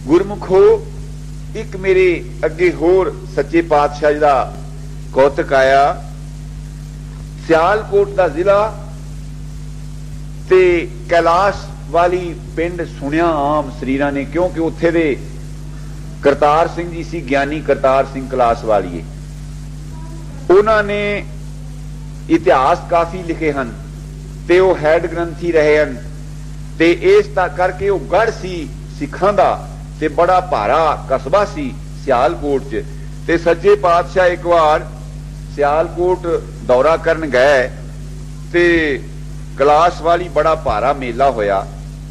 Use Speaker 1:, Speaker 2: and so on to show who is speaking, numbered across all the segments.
Speaker 1: गुरमुखो एक मेरे अगे होर सच्चे पातशाह जी दा कौतक आया। सियालकोट का जिला ते कैलाश वाली पिंड सुनिया आम शरीरां ने, क्योंकि उत्थे दे करतार सिंह जी सी, ज्ञानी करतार सिंह कैलाश वालीए। उन्होंने इतिहास काफी लिखे हैं ते वो हैड ग्रंथी रहे हैं ते इस करके वो गढ़ सी सिखां दा ते बड़ा भारा कस्बा सी सियालकोट च। ते सच्चे पातशाह एक बार सियालकोट दौरा करन गए ते कैलाश वाली बड़ा भारा मेला होया।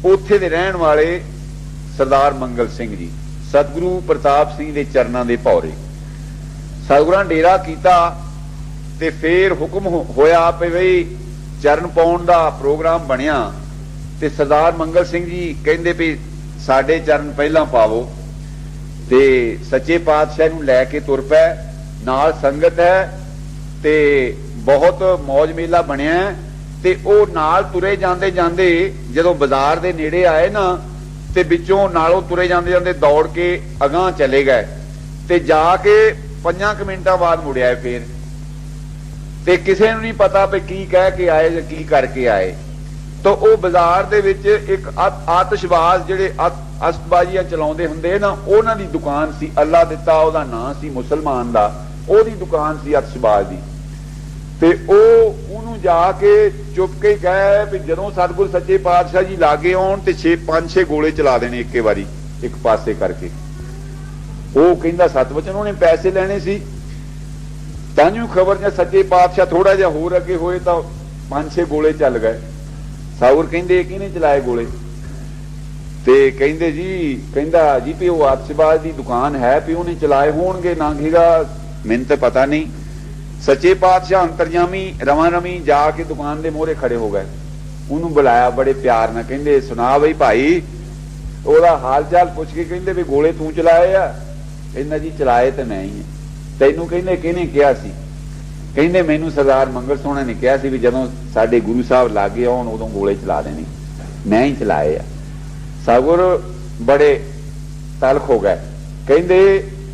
Speaker 1: उत्थे दे रहन वाले सरदार मंगल सिंह जी सतगुरु प्रताप सिंह दे चरनां दे भौरे, सतगुरां डेरा कीता ते फिर हुक्म होया पे बई चरण पाउण दा प्रोग्राम बनिया ते सरदार मंगल सिंह जी कहंदे भी साडे चरण पहला पावो ते सच्चे पातशाह नूं लैके तुर पै। नाल संगत है ते बहुत मौज मेला बनिया ते ओ नाल तुरे जांदे जांदे जदों बाजार दे नेड़े आए ना ते विचों नालों तुरे जांदे जांदे दौड़ के अगां चले गए ते जाके 5 मिनटां बाद मुड़िया फिर ते किसी नूं नहीं पता भी की कह के आए या की करके आए। तो वो बाजार दे विच एक आतिशबाज जिहड़े अस्तबाजियां चलाउंदे हुंदे ना, उन्हां दी दुकान सी, अल्लाह दिता ओहदा नां सी मुसलमान दा, ओहदी दुकान सी आतिशबाज दी। ते ओनू जाके चुप के कहे भी जदों सतगुर सच्चे पातशाह जी लागे आउण ते 5-6 गोले चला देने एक बारी एक पासे करके। वो कहंदा सतवचन उन्होंने पैसे लेने सी, तांजू खबर जे सच्चे पातशाह थोड़ा जिहा होर अगे होए तो 5-6 गोले चल गए। साउर कहंदे किहने चलाए गोले ते कहंदे जी कहंदा जी भी वो आतिशबाज दी दुकान है भी उन्हें चलाए होणगे ना घेगा, मैनूं तो पता नहीं। सच्चे पातशाह अंतरजामी रवां रवी जाके दुकान दे मोहरे खड़े हो गए, उन्होंने बुलाया बड़े प्यार नाल, कहंदे सुना बई भाई, ओहदा हाल चाल पुछ के कहंदे भी गोले तू चलाए आ? कहंदा जी चलाए तो मैं ही है। तैनूं कहंदे किहने कहा सी? कहंदे मैनूं सरदार मंगल सोहना ने कहा सी भी जदों साडे गुरु साहब लागे आउण उदों गोले चला देने, मैं ही चलाए आ। सतगुर बड़े तलख हो गए, कहंदे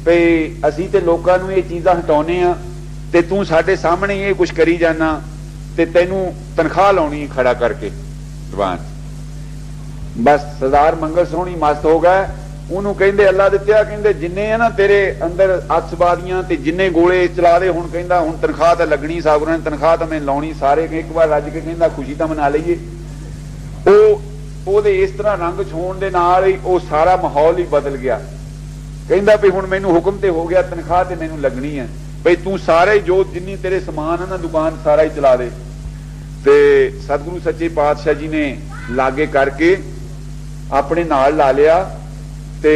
Speaker 1: भी असीं ते लोकां नूं ये चीज़ां हटाउने आ ते तू साडे सामने ये कुछ करी जाना ते तैनूं तनख्वाह लाउणी खड़ा करके दीवान। बस सरदार मंगल सोहनी मस्त हो गए। उन्होंने कहंदे अल्लाह दित्या, कहंदे जिन्ने है ना तेरे अंदर आतिशबाजियां ते जिन्ने गोले चला दे हुण कहंदा हुण तनख्वाह तो लगनी, साहबरां ने तनख्वाह तो मैं लाउणी, सारे एक बार रज के कहंदा खुशी तो मना लईए। ओहदे इस तरह रंग छोड़ दे नाल ही वो सारा माहौल ही बदल गया। कहंदा भी हुण मैनूं हुक्म ते हो गया, तनख्वाह ते मैनूं लगनी है भाई, तू सारे जो जिन्नी तेरे समान है ना दुकान सारा ही चला दे। ते सतगुरु सच्चे पातशाह जी ने लागे करके अपने नाल ला लिया ते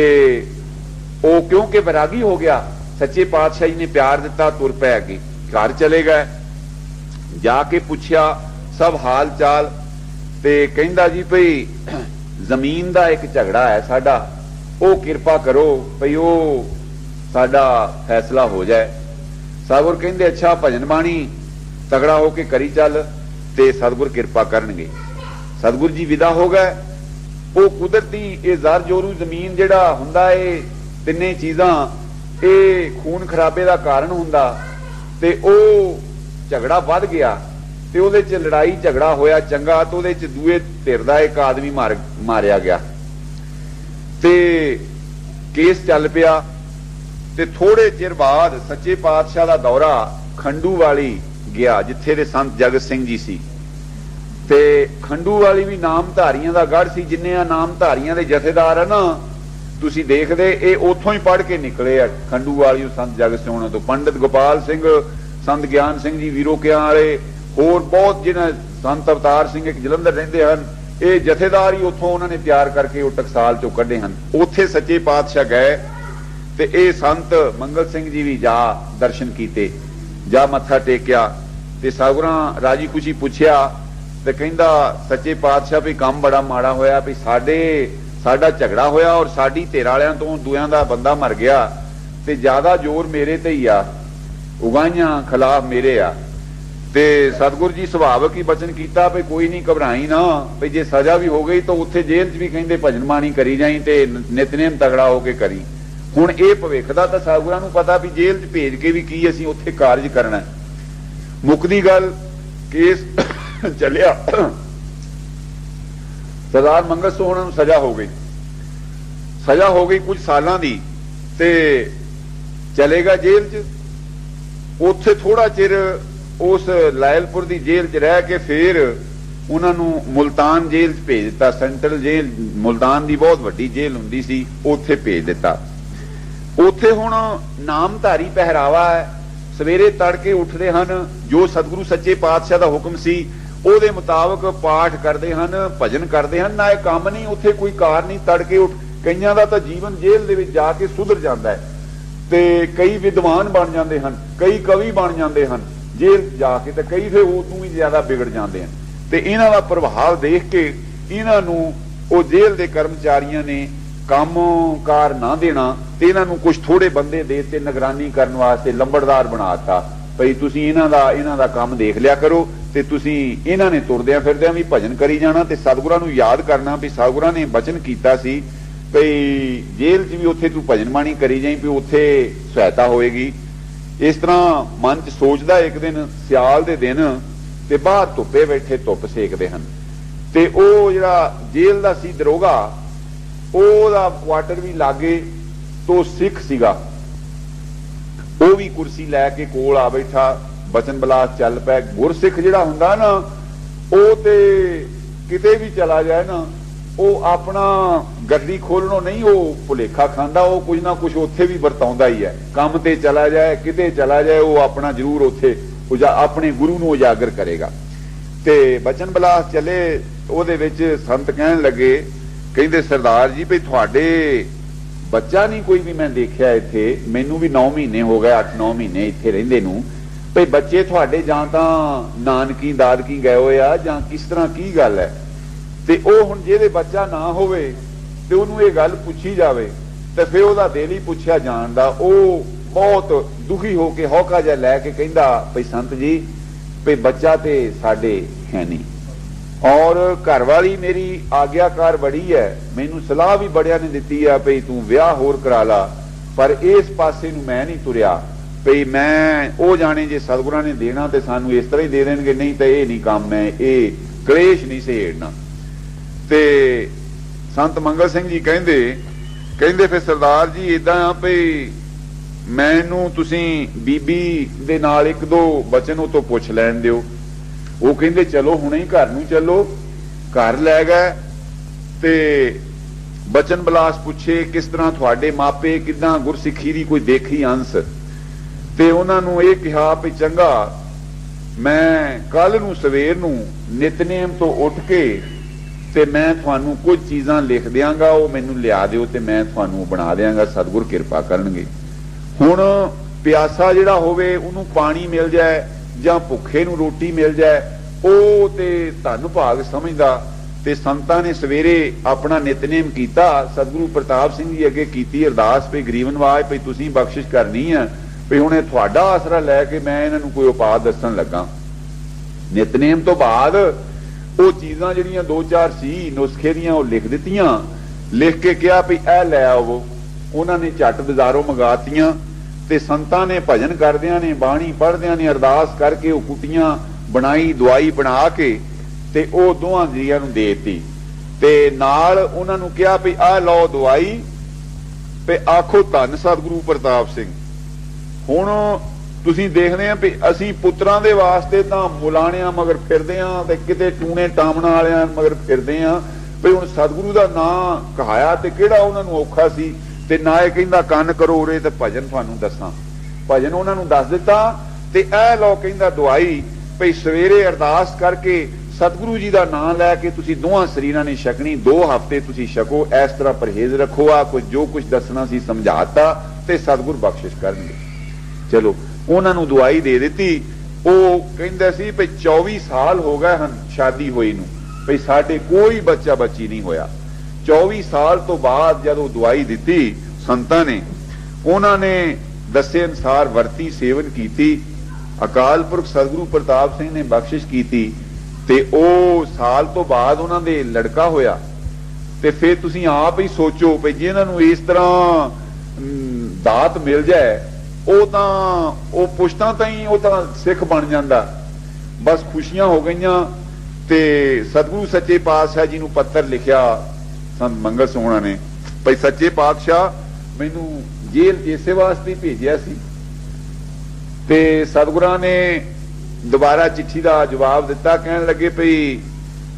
Speaker 1: ओ क्योंकि वैरागी हो गया, सच्चे पातशाह जी ने प्यार दिता, तुर पै अगे घर चले गए। जाके पूछया सब हाल चाल ते कहंदा जी भाई जमीन दा एक झगड़ा है साडा, ओ किरपा करो भई ओ साडा फैसला हो जाए। सतगुर कहंदे अच्छा भजन बाणी तगड़ा होके करी चल ते सतगुर किरपा करनगे। सतगुर जी विदा हो गए। वो कुदरती ये जर जोरू जमीन जिहड़ा हुंदा है तिन्ने चीज़ां ये खून खराबे का कारण हुंदा ते ओ झगड़ा वध गया ते उहदे च लड़ाई झगड़ा होया चंगा तो उहदे च दूए धिर दा एक आदमी मारिया गया ते केस चल पिया। ते थोड़े चिर बाद सच्चे पातशाह का दौरा खंडू वाली गया जिथे दे संत जगत सिंह जी सी ते खंडू वाली भी नामधारियां दा गढ़ सी। जिन्ने आ नामधारियां दे जथेदार है ना तुसी देखदे ए उथों ही पढ़ के निकले आ खंडू वाली संत जगत सिंह तो। पंडित गोपाल सिंह, संत ज्ञान सिंह जी वीरोकियां वाले, होर बहुत जिन्हें संत अवतार सिंह एक जलंधर रहिंदे हन, ये जथेदार ही उथों उन्होंने तैयार करके वो टकसाल चों कढे हन। उत्थे सच्चे पातशाह गए ते ए संत मंगल सिंह जी भी जा दर्शन कीते, जा मत्था टेकिया ते सतगुरां राजी खुशी पुछया ते कहंदा सच्चे पातशाह भी काम बड़ा माड़ा होया भी साडा झगड़ा होया और साडी धिर वालियां तो दूयां दा बंदा मर गया ते ज्यादा जोर मेरे ते ही आ, उगाइयां खिलाफ मेरे आ ਤੇ ਸਤਿਗੁਰੂ ਜੀ ਸੁਭਾਵਕ ਹੀ ਬਚਨ ਕੀਤਾ ਵੀ ਕੋਈ ਨਹੀਂ ਘਬਰਾਈ ਨਾ, ਵੀ ਜੇ ਸਜ਼ਾ ਵੀ ਹੋ ਗਈ ਤਾਂ ਉੱਥੇ ਜੇਲ੍ਹ 'ਚ ਵੀ ਕਹਿੰਦੇ ਭਜਨ ਬਾਣੀ ਕਰੀ ਜਾਈ ਤੇ ਨਿਤਨੇਮ ਤਗੜਾ ਹੋ ਕੇ ਕਰੀ। ਹੁਣ ਇਹ ਭਵਿੱਖ ਦਾ ਤਾਂ ਸਤਿਗੁਰਾਂ ਨੂੰ ਪਤਾ ਵੀ ਜੇਲ੍ਹ 'ਚ ਭੇਜ ਕੇ ਵੀ ਕੀ ਅਸੀਂ ਉੱਥੇ ਕਾਰਜ ਕਰਨਾ। ਮੁੱਕਦੀ ਗੱਲ, ਕੇਸ ਚੱਲਿਆ, ਸਰਦਾਰ ਮੰਗਲ ਸਿੰਘ ਹੋਣਾ ਨੂੰ ਸਜ਼ਾ ਹੋ ਗਈ। ਸਜ਼ਾ ਹੋ ਗਈ ਕੁਝ ਸਾਲਾਂ ਦੀ, ਤੇ ਚਲੇਗਾ ਜੇਲ੍ਹ 'ਚ। ਉੱਥੇ ਥੋੜਾ ਚਿਰ ਉਸ ਲਾਇਲਪੁਰ ਦੀ ਜੇਲ੍ਹ 'ਚ ਰਹਿ ਕੇ ਫਿਰ ਉਹਨਾਂ ਨੂੰ ਮੁਲਤਾਨ ਜੇਲ੍ਹ 'ਚ ਭੇਜ ਦਿੱਤਾ। ਸੈਂਟਰਲ ਜੇਲ੍ਹ ਮੁਲਤਾਨ ਦੀ ਬਹੁਤ ਵੱਡੀ ਜੇਲ੍ਹ ਹੁੰਦੀ ਸੀ, ਉੱਥੇ ਭੇਜ ਦਿੱਤਾ। ਉੱਥੇ ਹੁਣ ਨਾਮਧਾਰੀ ਪਹਿਰਾਵਾ ਹੈ, ਸਵੇਰੇ ਤੜਕੇ ਉੱਠਦੇ ਹਨ, ਜੋ ਸਤਿਗੁਰੂ ਸੱਚੇ ਪਾਤਸ਼ਾਹ ਦਾ ਹੁਕਮ ਸੀ ਉਹਦੇ ਮੁਤਾਬਕ ਪਾਠ ਕਰਦੇ ਹਨ, ਭਜਨ ਕਰਦੇ ਹਨ। ਨਾ ਇਹ ਕੰਮ ਨਹੀਂ, ਉੱਥੇ ਕੋਈ ਕਾਰ ਨਹੀਂ, ਤੜਕੇ ਉੱਠ। ਕਈਆਂ ਦਾ ਤਾਂ ਜੀਵਨ ਜੇਲ੍ਹ ਦੇ ਵਿੱਚ ਜਾ ਕੇ ਸੁਧਰ ਜਾਂਦਾ ਹੈ, ਤੇ ਕਈ ਵਿਦਵਾਨ ਬਣ ਜਾਂਦੇ ਹਨ, ਕਈ ਕਵੀ ਬਣ ਜਾਂਦੇ ਹਨ ਜੇਲ੍ਹ ਜਾ ਕੇ, ਤੇ ਕਈ ਫਿਰ ਉਦੋਂ ਵੀ ਜ਼ਿਆਦਾ ਵਿਗੜ ਜਾਂਦੇ ਹਨ। ਤੇ ਇਹਨਾਂ ਦਾ ਪ੍ਰਭਾਵ ਦੇਖ ਕੇ ਇਹਨਾਂ ਨੂੰ ਉਹ ਜੇਲ੍ਹ ਦੇ ਕਰਮਚਾਰੀਆਂ ਨੇ ਕੰਮਕਾਰ ਨਾ ਦੇਣਾ, ਤੇ ਇਹਨਾਂ ਨੂੰ ਕੁਝ ਥੋੜੇ ਬੰਦੇ ਦੇ ਤੇ ਨਿਗਰਾਨੀ ਕਰਨ ਵਾਸਤੇ ਲੰਬੜਦਾਰ ਬਣਾਤਾ, ਭਈ ਤੁਸੀਂ ਇਹਨਾਂ ਦਾ ਕੰਮ ਦੇਖ ਲਿਆ ਕਰੋ, ਤੇ ਤੁਸੀਂ ਇਹਨਾਂ ਨੇ ਤੁਰਦਿਆਂ ਫਿਰਦਿਆਂ ਵੀ ਭਜਨ ਕਰੀ ਜਾਣਾ, ਤੇ ਸਤਿਗੁਰਾਂ ਨੂੰ ਯਾਦ ਕਰਨਾ ਵੀ ਸਤਿਗੁਰਾਂ ਨੇ ਬਚਨ ਕੀਤਾ ਸੀ ਭਈ ਜੇਲ੍ਹ 'ਚ ਵੀ ਉੱਥੇ ਤੂੰ ਭਜਨ ਬਾਣੀ ਕਰੀ ਜਾਈ, ਵੀ ਉੱਥੇ ਸਹਾਇਤਾ ਹੋਏਗੀ। ਇਸ ਤਰ੍ਹਾਂ ਮਨ 'ਚ ਸੋਚਦਾ ਇੱਕ ਦਿਨ ਸਿਆਲ ਦੇ ਦਿਨ, ਤੇ ਬਾਹਰ ਧੁੱਪੇ ਬੈਠੇ ਧੁੱਪ ਸੇਕਦੇ ਹਨ, ਤੇ ਉਹ ਜਿਹੜਾ ਜੇਲ੍ਹ ਦਾ ਸੀ ਦਰੋਗਾ, ਉਹਦਾ ਕੁਆਟਰ ਵੀ ਲਾਗੇ, ਤੋਂ ਸਿੱਖ ਸੀਗਾ, ਉਹ ਵੀ ਕੁਰਸੀ ਲੈ ਕੇ ਕੋਲ ਆ ਬੈਠਾ। ਬਚਨ ਬਲਾਸ ਚੱਲ ਪਿਆ। ਗੁਰਸਿੱਖ ਜਿਹੜਾ ਹੁੰਦਾ ਨਾ, ਉਹ ਤੇ ਕਿਤੇ ਵੀ ਚਲਾ ਜਾਏ ਨਾ, ਉਹ ਆਪਣਾ ਗੱਡੀ ਖੋਲਣੋਂ ਨਹੀਂ ਉਹ ਭੁਲੇਖਾ ਖਾਂਦਾ, ਉਹ ਕੁਝ ਨਾ ਕੁਝ ਉੱਥੇ ਵੀ ਵਰਤਾਉਂਦਾ ਹੀ ਹੈ। ਕੰਮ ਤੇ ਚਲਾ ਜਾਏ, ਕਿਤੇ ਚਲਾ ਜਾਏ, ਉਹ ਆਪਣਾ ਜ਼ਰੂਰ ਉੱਥੇ ਆਪਣੇ ਗੁਰੂ ਨੂੰ ਉਜਾਗਰ ਕਰੇਗਾ। ਤੇ ਬਚਨ ਬਲਾਸ ਚੱਲੇ, ਉਹਦੇ ਵਿੱਚ ਸੰਤ ਕਹਿਣ ਲੱਗੇ, ਕਹਿੰਦੇ ਸਰਦਾਰ ਜੀ ਵੀ ਤੁਹਾਡੇ ਬੱਚਾ ਨਹੀਂ ਕੋਈ ਵੀ ਮੈਂ ਦੇਖਿਆ ਇੱਥੇ, ਮੈਨੂੰ ਵੀ 9 ਮਹੀਨੇ ਹੋ ਗਏ, 8-9 ਮਹੀਨੇ ਇੱਥੇ ਰਹਿੰਦੇ ਨੂੰ, ਭਈ ਬੱਚੇ ਤੁਹਾਡੇ ਜਾਂ ਤਾਂ ਨਾਨਕੀ ਦਾਦਕੀ ਗਏ ਹੋਏ ਆ, ਜਾਂ ਕਿਸ ਤਰ੍ਹਾਂ ਕੀ ਗੱਲ ਹੈ। ਤੇ ਉਹ ਹੁਣ ਜਿਹਦੇ ਬੱਚਾ ਨਾ ਹੋਵੇ ਤੇ ਉਹਨੂੰ ਇਹ ਗੱਲ ਪੁੱਛੀ ਜਾਵੇ, ਤੇ ਫਿਰ ਉਹਦਾ ਦਿਲ ਹੀ ਪੁੱਛਿਆ ਜਾਣ ਦਾ। ਉਹ ਬਹੁਤ ਦੁਖੀ ਹੋ ਕੇ ਹੌਕਾ ਜਿਹਾ ਲੈ ਕੇ ਕਹਿੰਦਾ, ਭਈ ਸੰਤ ਜੀ ਭਈ ਬੱਚਾ ਤੇ ਸਾਡੇ ਹੈ ਨਹੀਂ, ਔਰ ਘਰ ਵਾਲੀ ਮੇਰੀ ਆਗਿਆਕਾਰ ਬੜੀ ਹੈ, ਮੈਨੂੰ ਸਲਾਹ ਵੀ ਬੜਿਆਂ ਨੇ ਦਿੱਤੀ ਆ ਭਈ ਤੂੰ ਵਿਆਹ ਹੋਰ ਕਰਾ ਲਾ, ਪਰ ਇਸ ਪਾਸੇ ਨੂੰ ਮੈਂ ਨਹੀਂ ਤੁਰਿਆ। ਭਈ ਮੈਂ ਉਹ ਜਾਣੇ ਜੇ ਸਤਿਗੁਰਾਂ ਨੇ ਦੇਣਾ ਤੇ ਸਾਨੂੰ ਇਸ ਤਰ੍ਹਾਂ ਹੀ ਦੇ ਦੇਣਗੇ, ਨਹੀਂ ਤਾਂ ਇਹ ਨਹੀਂ ਕੰਮ ਹੈ, ਇਹ ਕਲੇਸ਼ ਨਹੀਂ ਸਹੇੜਨਾ। ਤੇ ਸੰਤ ਮੰਗਲ ਸਿੰਘ ਜੀ ਕਹਿੰਦੇ ਫਿਰ ਸਰਦਾਰ ਜੀ ਇਦਾਂ ਆ ਭਈ ਮੈਨੂੰ ਤੁਸੀਂ ਬੀਬੀ ਦੇ ਨਾਲ 1-2 ਬਚਨ ਉਹ ਤੋਂ ਪੁੱਛ ਲੈਣ ਦਿਓ। ਉਹ ਕਹਿੰਦੇ ਚਲੋ ਹੁਣੇ ਹੀ ਘਰ ਨੂੰ ਚੱਲੋ। ਘਰ ਲੈ ਗਏ ਤੇ ਬਚਨ ਬਲਾਸ ਪੁੱਛੇ, ਕਿਸ ਤਰ੍ਹਾਂ ਤੁਹਾਡੇ ਮਾਪੇ, ਕਿੱਦਾਂ ਗੁਰਸਿੱਖੀ ਦੀ ਕੋਈ ਦੇਖੀ ਅੰਸ। ਤੇ ਉਹਨਾਂ ਨੂੰ ਇਹ ਕਿਹਾ ਵੀ ਚੰਗਾ, ਮੈਂ ਕੱਲ ਨੂੰ ਸਵੇਰ ਨੂੰ ਨਿਤਨੇਮ ਤੋਂ ਉੱਠ ਕੇ ਤੇ ਮੈਂ ਤੁਹਾਨੂੰ ਕੁਝ ਚੀਜ਼ਾਂ ਲਿਖ ਦਿਆਂਗਾ, ਉਹ ਮੈਨੂੰ ਲਿਆ ਦਿਓ ਤੇ ਮੈਂ ਤੁਹਾਨੂੰ ਬਣਾ ਦਿਆਂਗਾ, ਸਤਿਗੁਰ ਕਿਰਪਾ ਕਰਨਗੇ। ਹੁਣ ਪਿਆਸਾ ਜਿਹੜਾ ਹੋਵੇ ਉਹਨੂੰ ਪਾਣੀ ਮਿਲ ਜਾਏ, ਜਾਂ ਭੁੱਖੇ ਨੂੰ ਰੋਟੀ ਮਿਲ ਜਾਏ, ਉਹ ਤੇ ਧੰਨ ਭਾਗ ਸਮਝਦਾ। ਤੇ ਸੰਤਾਂ ਨੇ ਸਵੇਰੇ ਆਪਣਾ ਨਿਤਨੇਮ ਕੀਤਾ। ਸਤਿਗੁਰੂ ਪ੍ਰਤਾਪ ਸਿੰਘ ਜੀ ਅੱਗੇ ਕੀਤੀ ਅਰਦਾਸ ਵੀ ਗਰੀਬਨਵਾਜ ਭਈ ਤੁਸੀਂ ਬਖਸ਼ਿਸ਼ ਕਰਨੀ ਆ, ਵੀ ਹੁਣ ਇਹ ਤੁਹਾਡਾ ਆਸਰਾ ਲੈ ਕੇ ਮੈਂ ਇਹਨਾਂ ਨੂੰ ਕੋਈ ਉਪਾਅ ਦੱਸਣ ਲੱਗਾ। ਨਿਤਨੇਮ ਤੋਂ ਬਾਅਦ ਉਹ ਚੀਜ਼ਾਂ ਜਿਹੜੀਆਂ 2-4 ਸੀ ਨੁਸਖੇ ਦੀਆਂ ਉਹ ਲਿਖ ਦਿੱਤੀਆਂ, ਲਿਖ ਕੇ ਕਿਹਾ ਵੀ ਇਹ ਲੈ ਆਵੋ। ਉਹਨਾਂ ਨੇ ਝੱਟ ਬਾਜ਼ਾਰੋਂ ਮੰਗਾਤੀਆਂ, ਤੇ ਸੰਤਾਂ ਨੇ ਭਜਨ ਕਰਦਿਆਂ ਨੇ, ਬਾਣੀ ਪੜ੍ਹਦਿਆਂ ਨੇ ਅਰਦਾਸ ਕਰਕੇ ਉਹ ਕੁੱਟੀਆਂ ਬਣਾਈ, ਦਵਾਈ ਬਣਾ ਕੇ ਤੇ ਉਹ ਦੋਹਾਂ ਜੀਆਂ ਨੂੰ ਦੇ ਦਿੱਤੀ। ਤੇ ਨਾਲ ਉਹਨਾਂ ਨੂੰ ਕਿਹਾ ਵੀ ਆਹ ਲਓ ਦਵਾਈ, ਤੇ ਆਖੋ ਧੰਨ ਸਤਿਗੁਰੂ ਪ੍ਰਤਾਪ ਸਿੰਘ। ਹੁਣ ਤੁਸੀਂ ਦੇਖਦੇ ਆ ਵੀ ਅਸੀਂ ਪੁੱਤਰਾਂ ਦੇ ਵਾਸਤੇ ਤਾਂ ਮੁਲਾਣਿਆਂ ਮਗਰ ਫਿਰਦੇ ਆ, ਤੇ ਕਿਤੇ ਟੂਣੇ ਟਾਮਣਾ ਵਾਲਿਆਂ ਮਗਰ ਫਿਰਦੇ ਆ, ਵੀ ਹੁਣ ਸਤਿਗੁਰੂ ਦਾ ਨਾਂ ਕਹਾਇਆ ਤੇ ਕਿਹੜਾ ਉਹਨਾਂ ਨੂੰ ਔਖਾ ਸੀ। ਤੇ ਨਾ ਇਹ ਕਹਿੰਦਾ ਕੰਨ ਕਰੋ ਉਰੇ ਤੇ ਭਜਨ ਤੁਹਾਨੂੰ ਦੱਸਾਂ। ਭਜਨ ਉਹਨਾਂ ਨੂੰ ਦੱਸ ਦਿੱਤਾ, ਤੇ ਇਹ ਲਓ ਕਹਿੰਦਾ ਦਵਾਈ, ਭਈ ਸਵੇਰੇ ਅਰਦਾਸ ਕਰਕੇ ਸਤਿਗੁਰੂ ਜੀ ਦਾ ਨਾਮ ਲੈ ਕੇ ਤੁਸੀਂ ਦੋਹਾਂ ਸਰੀਰਾਂ ਨੇ ਛਕਣੀ, 2 ਹਫ਼ਤੇ ਤੁਸੀਂ ਛਕੋ, ਇਸ ਤਰ੍ਹਾਂ ਪਰਹੇਜ਼ ਰੱਖੋ। ਆ ਕੁਝ ਜੋ ਕੁਝ ਦੱਸਣਾ ਸੀ ਸਮਝਾਤਾ, ਤੇ ਸਤਿਗੁਰ ਬਖਸ਼ਿਸ਼ ਕਰਨਗੇ। ਚਲੋ ਉਹਨਾਂ ਨੂੰ ਦਵਾਈ ਦੇ ਦਿੱਤੀ। ਉਹ ਕਹਿੰਦਾ ਸੀ ਭਈ 24 ਸਾਲ ਹੋ ਗਏ ਹਨ ਸ਼ਾਦੀ ਹੋਈ ਨੂੰ, ਭਈ ਸਾਡੇ ਕੋਈ ਬੱਚਾ ਬੱਚੀ ਨਹੀਂ ਹੋਇਆ। 24 ਸਾਲ ਤੋਂ ਬਾਅਦ ਜਦੋਂ ਦਵਾਈ ਦਿੱਤੀ ਸੰਤਾਂ ਨੇ, ਉਹਨਾਂ ਨੇ ਦੱਸੇ ਅਨੁਸਾਰ ਵਰਤੀ, ਸੇਵਨ ਕੀਤੀ, अकाल पुरख सतगुरु प्रताप सिंह ने बख्शिश की ते ओ साल तो बाद उन्हां दे लड़का होया ते फिर तुसीं आप ही सोचो भी जिन्हां नूं इस तरह दात मिल जाए ओ पुश्तां ताईं ओ तां सिख बन जांदा। बस खुशियां हो गईयां ते सतगुरु सच्चे पातशाह जी नूं पत्र लिखिया संत मंगल सोहना ने भाई सच्चे पातशाह मैनू जेल इसे वास्ते भेजिया सी ते सतगुरां ने दोबारा चिट्ठी का जवाब दिता कहन लगे भई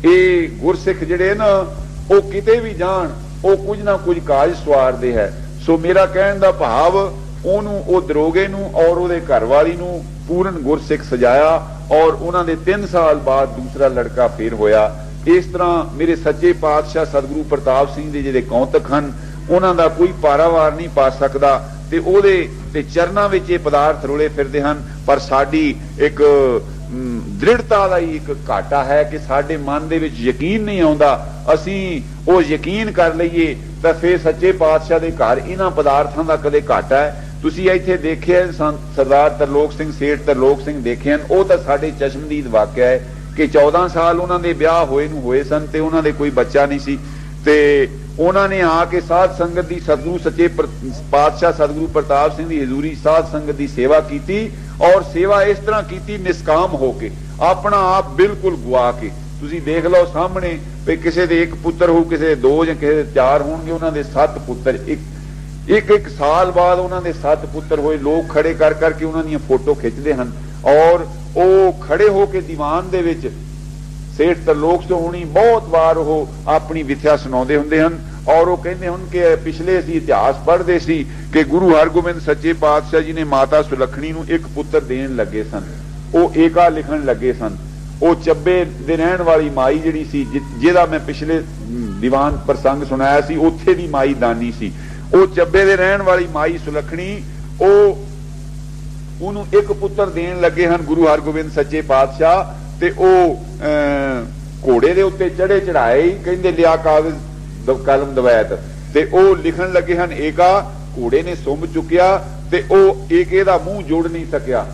Speaker 1: ये गुरसिख जिहड़े ना वो किते भी जान वो कुछ ना कुछ काज सवारदे है। सो मेरा कहण दा भाव ओनू ओ दरोगे नू और ओदे घरवाली नू पूर्ण गुरसिख सजाया और उन्होंने 3 साल बाद दूसरा लड़का फिर होया। इस तरह मेरे सच्चे पातशाह सतगुरु प्रताप सिंह दे जिहड़े कौतक हन उन्हां दा कोई पारावार नहीं पा सकदा ते ओदे ते चरनां विच ये पदार्थ रुले फिरदे हन। पर साडी एक दृढ़ता दा ही एक घाटा है कि साडे मन दे विच यकीन नहीं आउंदा। असीं ओ यकीन कर लईए तां फिर सच्चे पातशाह दे घर इन्हां पदार्थां दा कदे घाटा है। तुसीं इत्थे देखिआ सरदार तरलोक सिंह सेठ तरलोक सिंह देखे हन ਉਹ ਤਾਂ ਸਾਡੇ ਚਸ਼ਮਦੀਦ ਵਾਕਿਆ ਹੈ ਕਿ 14 ਸਾਲ ਉਹਨਾਂ ਦੇ ਵਿਆਹ ਹੋਏ ਨੂੰ ਹੋਏ ਸਨ ਤੇ ਉਹਨਾਂ ਦੇ ਕੋਈ ਬੱਚਾ ਨਹੀਂ ਸੀ ਤੇ ਉਹਨਾਂ ਨੇ ਆ ਕੇ ਸਾਧ ਸੰਗਤ ਦੀ ਸਤਿਗੁਰੂ ਸੱਚੇ ਪਾਤਸ਼ਾਹ ਸਤਿਗੁਰੂ ਪ੍ਰਤਾਪ ਸਿੰਘ ਦੀ ਹਜ਼ੂਰੀ ਸਾਧ ਸੰਗਤ ਦੀ ਸੇਵਾ ਕੀਤੀ ਔਰ ਸੇਵਾ ਇਸ ਤਰ੍ਹਾਂ ਕੀਤੀ ਨਿਸਕਾਮ ਹੋ ਕੇ ਆਪਣਾ ਆਪ ਬਿਲਕੁਲ ਗਵਾ ਕੇ। ਤੁਸੀਂ ਦੇਖ ਲਓ ਸਾਹਮਣੇ ਵੀ ਕਿਸੇ ਦੇ ਇੱਕ ਪੁੱਤਰ ਹੋ ਕਿਸੇ ਦੇ 2 ਜਾਂ ਕਿਸੇ ਦੇ 4 ਹੋਣਗੇ ਉਹਨਾਂ ਦੇ 7 ਪੁੱਤਰ ਇੱਕ ਸਾਲ ਬਾਅਦ ਉਹਨਾਂ ਦੇ 7 ਪੁੱਤਰ ਹੋਏ। ਲੋਕ ਖੜੇ ਕਰ ਕਰਕੇ ਉਹਨਾਂ ਦੀਆਂ ਫੋਟੋ ਖਿੱਚਦੇ ਹਨ ਔਰ ਉਹ ਖੜੇ ਹੋ ਕੇ ਦੀਵਾਨ ਦੇ ਵਿੱਚ ਸੇਠ ਤਰਲੋਕ ਸੋਹਣੀ ਬਹੁਤ ਵਾਰ ਉਹ ਆਪਣੀ ਵਿਥਿਆ ਸੁਣਾਉਂਦੇ ਹੁੰਦੇ ਹਨ ਔਰ ਉਹ ਕਹਿੰਦੇ ਹਨ ਕਿ ਪਿਛਲੇ ਅਸੀਂ ਇਤਿਹਾਸ ਪੜ੍ਹਦੇ ਸੀ ਕਿ ਗੁਰੂ ਹਰਗੋਬਿੰਦ ਸੱਚੇ ਪਾਤਸ਼ਾਹ ਜੀ ਨੇ ਮਾਤਾ ਸੁਲੱਖਣੀ ਨੂੰ ਇੱਕ ਪੁੱਤਰ ਦੇਣ ਲੱਗੇ ਸਨ। ਉਹ ਏਕਾ ਲਿਖਣ ਲੱਗੇ ਸਨ। ਉਹ ਚੱਬੇ ਦੇ ਰਹਿਣ ਵਾਲੀ ਮਾਈ ਜਿਹੜੀ ਸੀ ਜਿਹਦਾ ਮੈਂ ਪਿਛਲੇ ਦੀਵਾਨ ਪ੍ਰਸੰਗ ਸੁਣਾਇਆ ਸੀ ਉੱਥੇ ਦੀ ਮਾਈ ਦਾਨੀ ਸੀ। ਉਹ ਚੱਬੇ ਦੇ ਰਹਿਣ ਵਾਲੀ ਮਾਈ ਸੁਲੱਖਣੀ ਉਹਨੂੰ ਇੱਕ ਪੁੱਤਰ ਦੇਣ ਲੱਗੇ ਹਨ ਗੁਰੂ ਹਰਗੋਬਿੰਦ ਸੱਚੇ ਪਾਤਸ਼ਾਹ ਤੇ ਉਹ ਘੋੜੇ ਦੇ ਉੱਤੇ ਚੜੇ ਚੜਾਏ ਕਹਿੰਦੇ ਲਿਆ ਕਾਗਜ਼ ਕਲਮ ਦਵੈਤ ਤੇ ਉਹ ਲਿਖਣ ਲੱਗੇ ਹਨ ਏਕਾ। ਘੋੜੇ ਨੇ ਸੁੰਭ ਚੁੱਕਿਆ ਤੇ ਉਹ ਏਕੇ ਦਾ ਮੂੰਹ ਜੋੜ ਨਹੀਂ ਸਕਿਆ।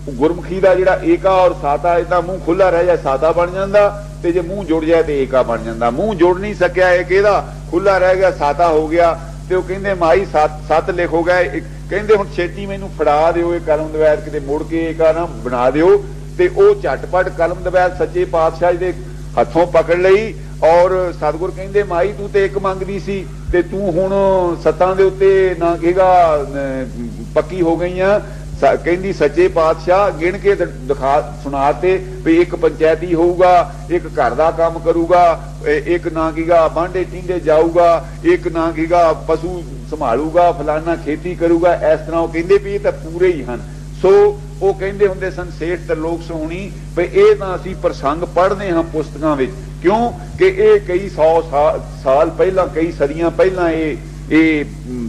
Speaker 1: ਗੁਰਮੁਖੀ ਦਾ ਜਿਹੜਾ ਏਕਾ ਔਰ ਸਾਤਾ ਇਹਦਾ ਮੂੰਹ ਖੁੱਲਾ ਰਹਿ ਜਾਏ ਸਾਤਾ ਬਣ ਜਾਂਦਾ ਤੇ ਜੇ ਮੂੰਹ ਜੁੜ ਜਾਏ ਤੇ ਏਕਾ ਬਣ ਜਾਂਦਾ। ਮੂੰਹ ਜੋੜ ਨਹੀਂ ਸਕਿਆ ਏਕੇ ਦਾ ਖੁੱਲਾ ਰਹਿ ਗਿਆ ਸਾਤਾ ਹੋ ਗਿਆ ਤੇ ਉਹ ਕਹਿੰਦੇ ਮਾਈ ਸੱਤ ਲਿਖੋ ਗਏ। ਕਹਿੰਦੇ ਹੁਣ ਛੇਤੀ ਮੈਨੂੰ ਫੜਾ ਦਿਓ ਇਹ ਕਲਮ ਦਵੈਤ ਕਿਤੇ ਮੁੜ ਕੇ ਏਕਾ ਨਾ ਬਣਾ ਦਿਓ ਤੇ ਉਹ ਝਟਪਟ ਕਲਮ ਦਵੈਤ ਸੱਚੇ ਪਾਤਸ਼ਾਹ ਜੀ ਦੇ ਹੱਥੋਂ ਪਕੜ ਲਈ ਔਰ ਸਤਿਗੁਰ ਕਹਿੰਦੇ ਮਾਈ ਤੂੰ ਤੇ ਇੱਕ ਮੰਗਦੀ ਸੀ ਤੇ ਤੂੰ ਹੁਣ 7 ਦੇ ਉੱਤੇ ਨਾ ਕਹੇਗਾ ਪੱਕੀ ਹੋ ਗਈਆਂ। ਕਹਿੰਦੀ ਸੱਚੇ ਪਾਤਸ਼ਾਹ ਗਿਣ ਕੇ ਦਿਖਾ ਸੁਣਾਤੇ ਵੀ ਇੱਕ ਪੰਚਾਇਤੀ ਹੋਊਗਾ ਇੱਕ ਘਰ ਦਾ ਕੰਮ ਕਰੂਗਾ ਇੱਕ ਨਾ ਕੀਗਾ ਬਾਂਡੇ ਟਿੰਡੇ ਜਾਊਗਾ ਇੱਕ ਨਾ ਕੀਗਾ ਪਸ਼ੂ ਸੰਭਾਲੂਗਾ ਫਲਾਨਾ ਖੇਤੀ ਕਰੂਗਾ। ਇਸ ਤਰ੍ਹਾਂ ਉਹ ਕਹਿੰਦੇ ਵੀ ਇਹ ਤਾਂ ਪੂਰੇ ਹੀ ਹਨ। ਸੋ ਉਹ ਕਹਿੰਦੇ ਹੁੰਦੇ ਸਨ ਸੇਠ ਤਰਲੋਕ ਸੋਹਣੀ ਵੀ ਇਹ ਤਾਂ ਅਸੀਂ ਪ੍ਰਸੰਗ ਪੜ੍ਹਦੇ ਹਾਂ ਪੁਸਤਕਾਂ ਵਿੱਚ ਕਿਉਂ ਕਿ ਇਹ ਕਈ 100 ਸਾਲ ਪਹਿਲਾਂ ਕਈ ਸਦੀਆਂ ਪਹਿਲਾਂ ਇਹ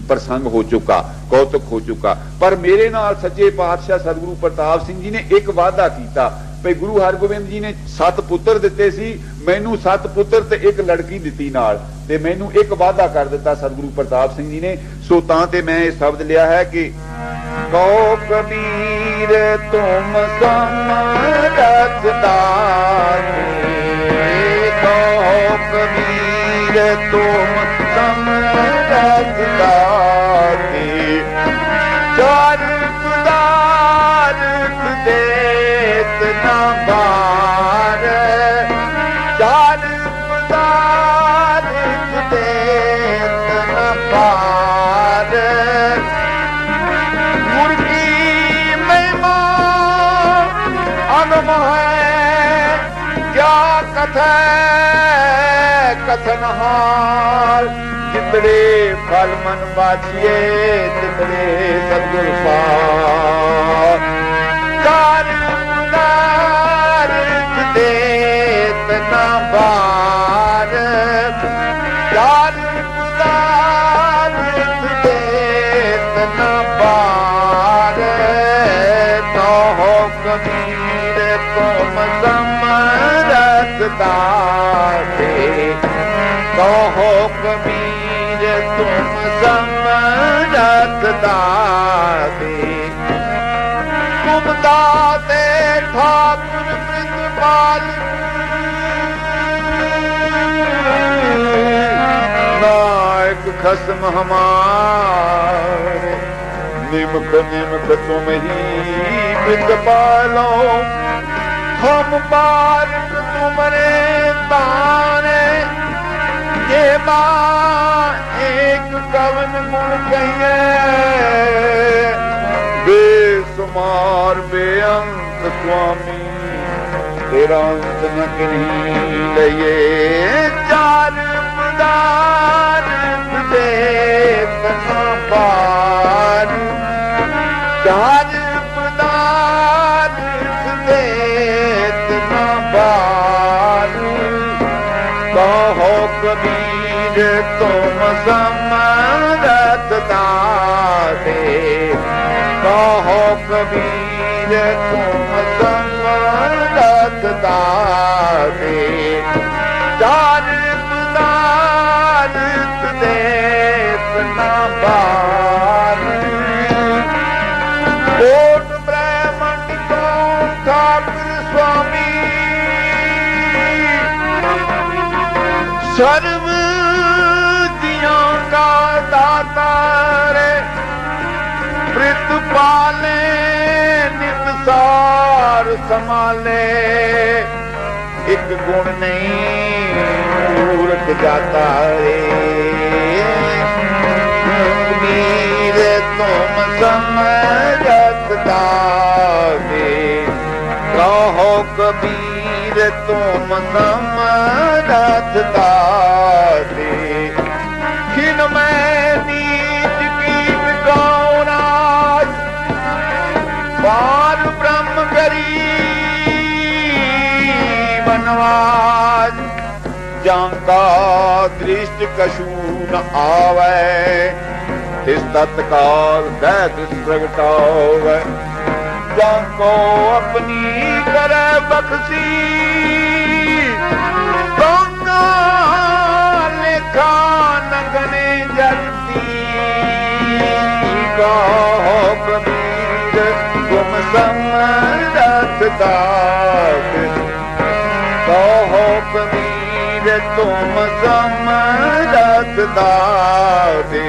Speaker 1: ਪ੍ਰਸੰਗ ਹੋ ਚੁੱਕਾ ਕੌਤਕ ਹੋ ਚੁੱਕਾ। ਪਰ ਮੇਰੇ ਨਾਲ ਸੱਚੇ ਪਾਤਸ਼ਾਹ ਸਤਿਗੁਰੂ ਪ੍ਰਤਾਪ ਸਿੰਘ ਜੀ ਨੇ ਇੱਕ ਵਾਅਦਾ ਕੀਤਾ ਭਈ ਗੁਰੂ ਹਰਗੋਬਿੰਦ ਜੀ ਨੇ 7 ਪੁੱਤਰ ਦਿੱਤੇ ਸੀ ਮੈਨੂੰ 7 ਪੁੱਤਰ ਤੇ ਇੱਕ ਲੜਕੀ ਦਿੱਤੀ ਨਾਲ ਤੇ ਮੈਨੂੰ ਇੱਕ ਵਾਅਦਾ ਕਰ ਦਿੱਤਾ ਸਤਿਗੁਰੂ ਪ੍ਰਤਾਪ ਸਿੰਘ ਜੀ ਨੇ। ਸੋ ਤਾਂ ਤੇ ਮੈਂ ਇਹ ਸ਼ਬਦ ਲਿਆ ਹੈ ਕਿ ਕਉ ਕਬੀਰ ਤੁਮ ਸਮ ਰਖਦਾ ਕਉ ਕਬੀਰ ਤੁਮ ਸਮ ਰਖਦਾ ਚਾਰ ਪਦਾਰਥ ਦੇਤ ਨਾ ਬਾਰ ਚਾਰ ਪਦਾਰਥ ਦੇਤ ਨਾ ਬਾਰ ਗੁਰ ਕੀ ਮਹਿਮਾ ਅਨਮ ਹੈ ਕਿਆ ਕਥੈ ਕਥਨ ਹਾਲ जितने फल मन बाछिए तितने सतगुर पार देत न बार देत न बार तो कबीर तुम समरसदा कहो कबीर तुम समरसदा ममता ते ठाकुर प्रितपाल नायक खसम हमारे निमख निमख तुम ही प्रितपालो हम बारिक तुमरे ताने ये एक कवन गुण कहिए बेसुमार बेअंत स्वामी तेरा अंत न किन्हीं लइए चार पदार्थ दे तना पार चार पदार्थ दे तना पार कहो कबीर तुम समरथ दाते कहो कबीर तुम समरथ दाते चार पदार्थ देत न पार कोट ब्रह्मंड को ठाकुर स्वामी सर्व दियों का दाता रे प्रितपाले नितसार संभाले एक गुण नहीं मूर्ख जाता रे वीर तुम समझत दाते कहो कबीर तुम समझत दाते खिन मैं नीच कीट गौराज पार ब्रह्म गरीब बनवाज जांका दृष्ट कशु न आवे तिस तत्काल कह तिस प्रगटावे जांको अपनी करे बख्शी कौना लेखा न गने जलती कहो कबीर तुम समरथ दाते कहो कबीर तुम समरथ दाते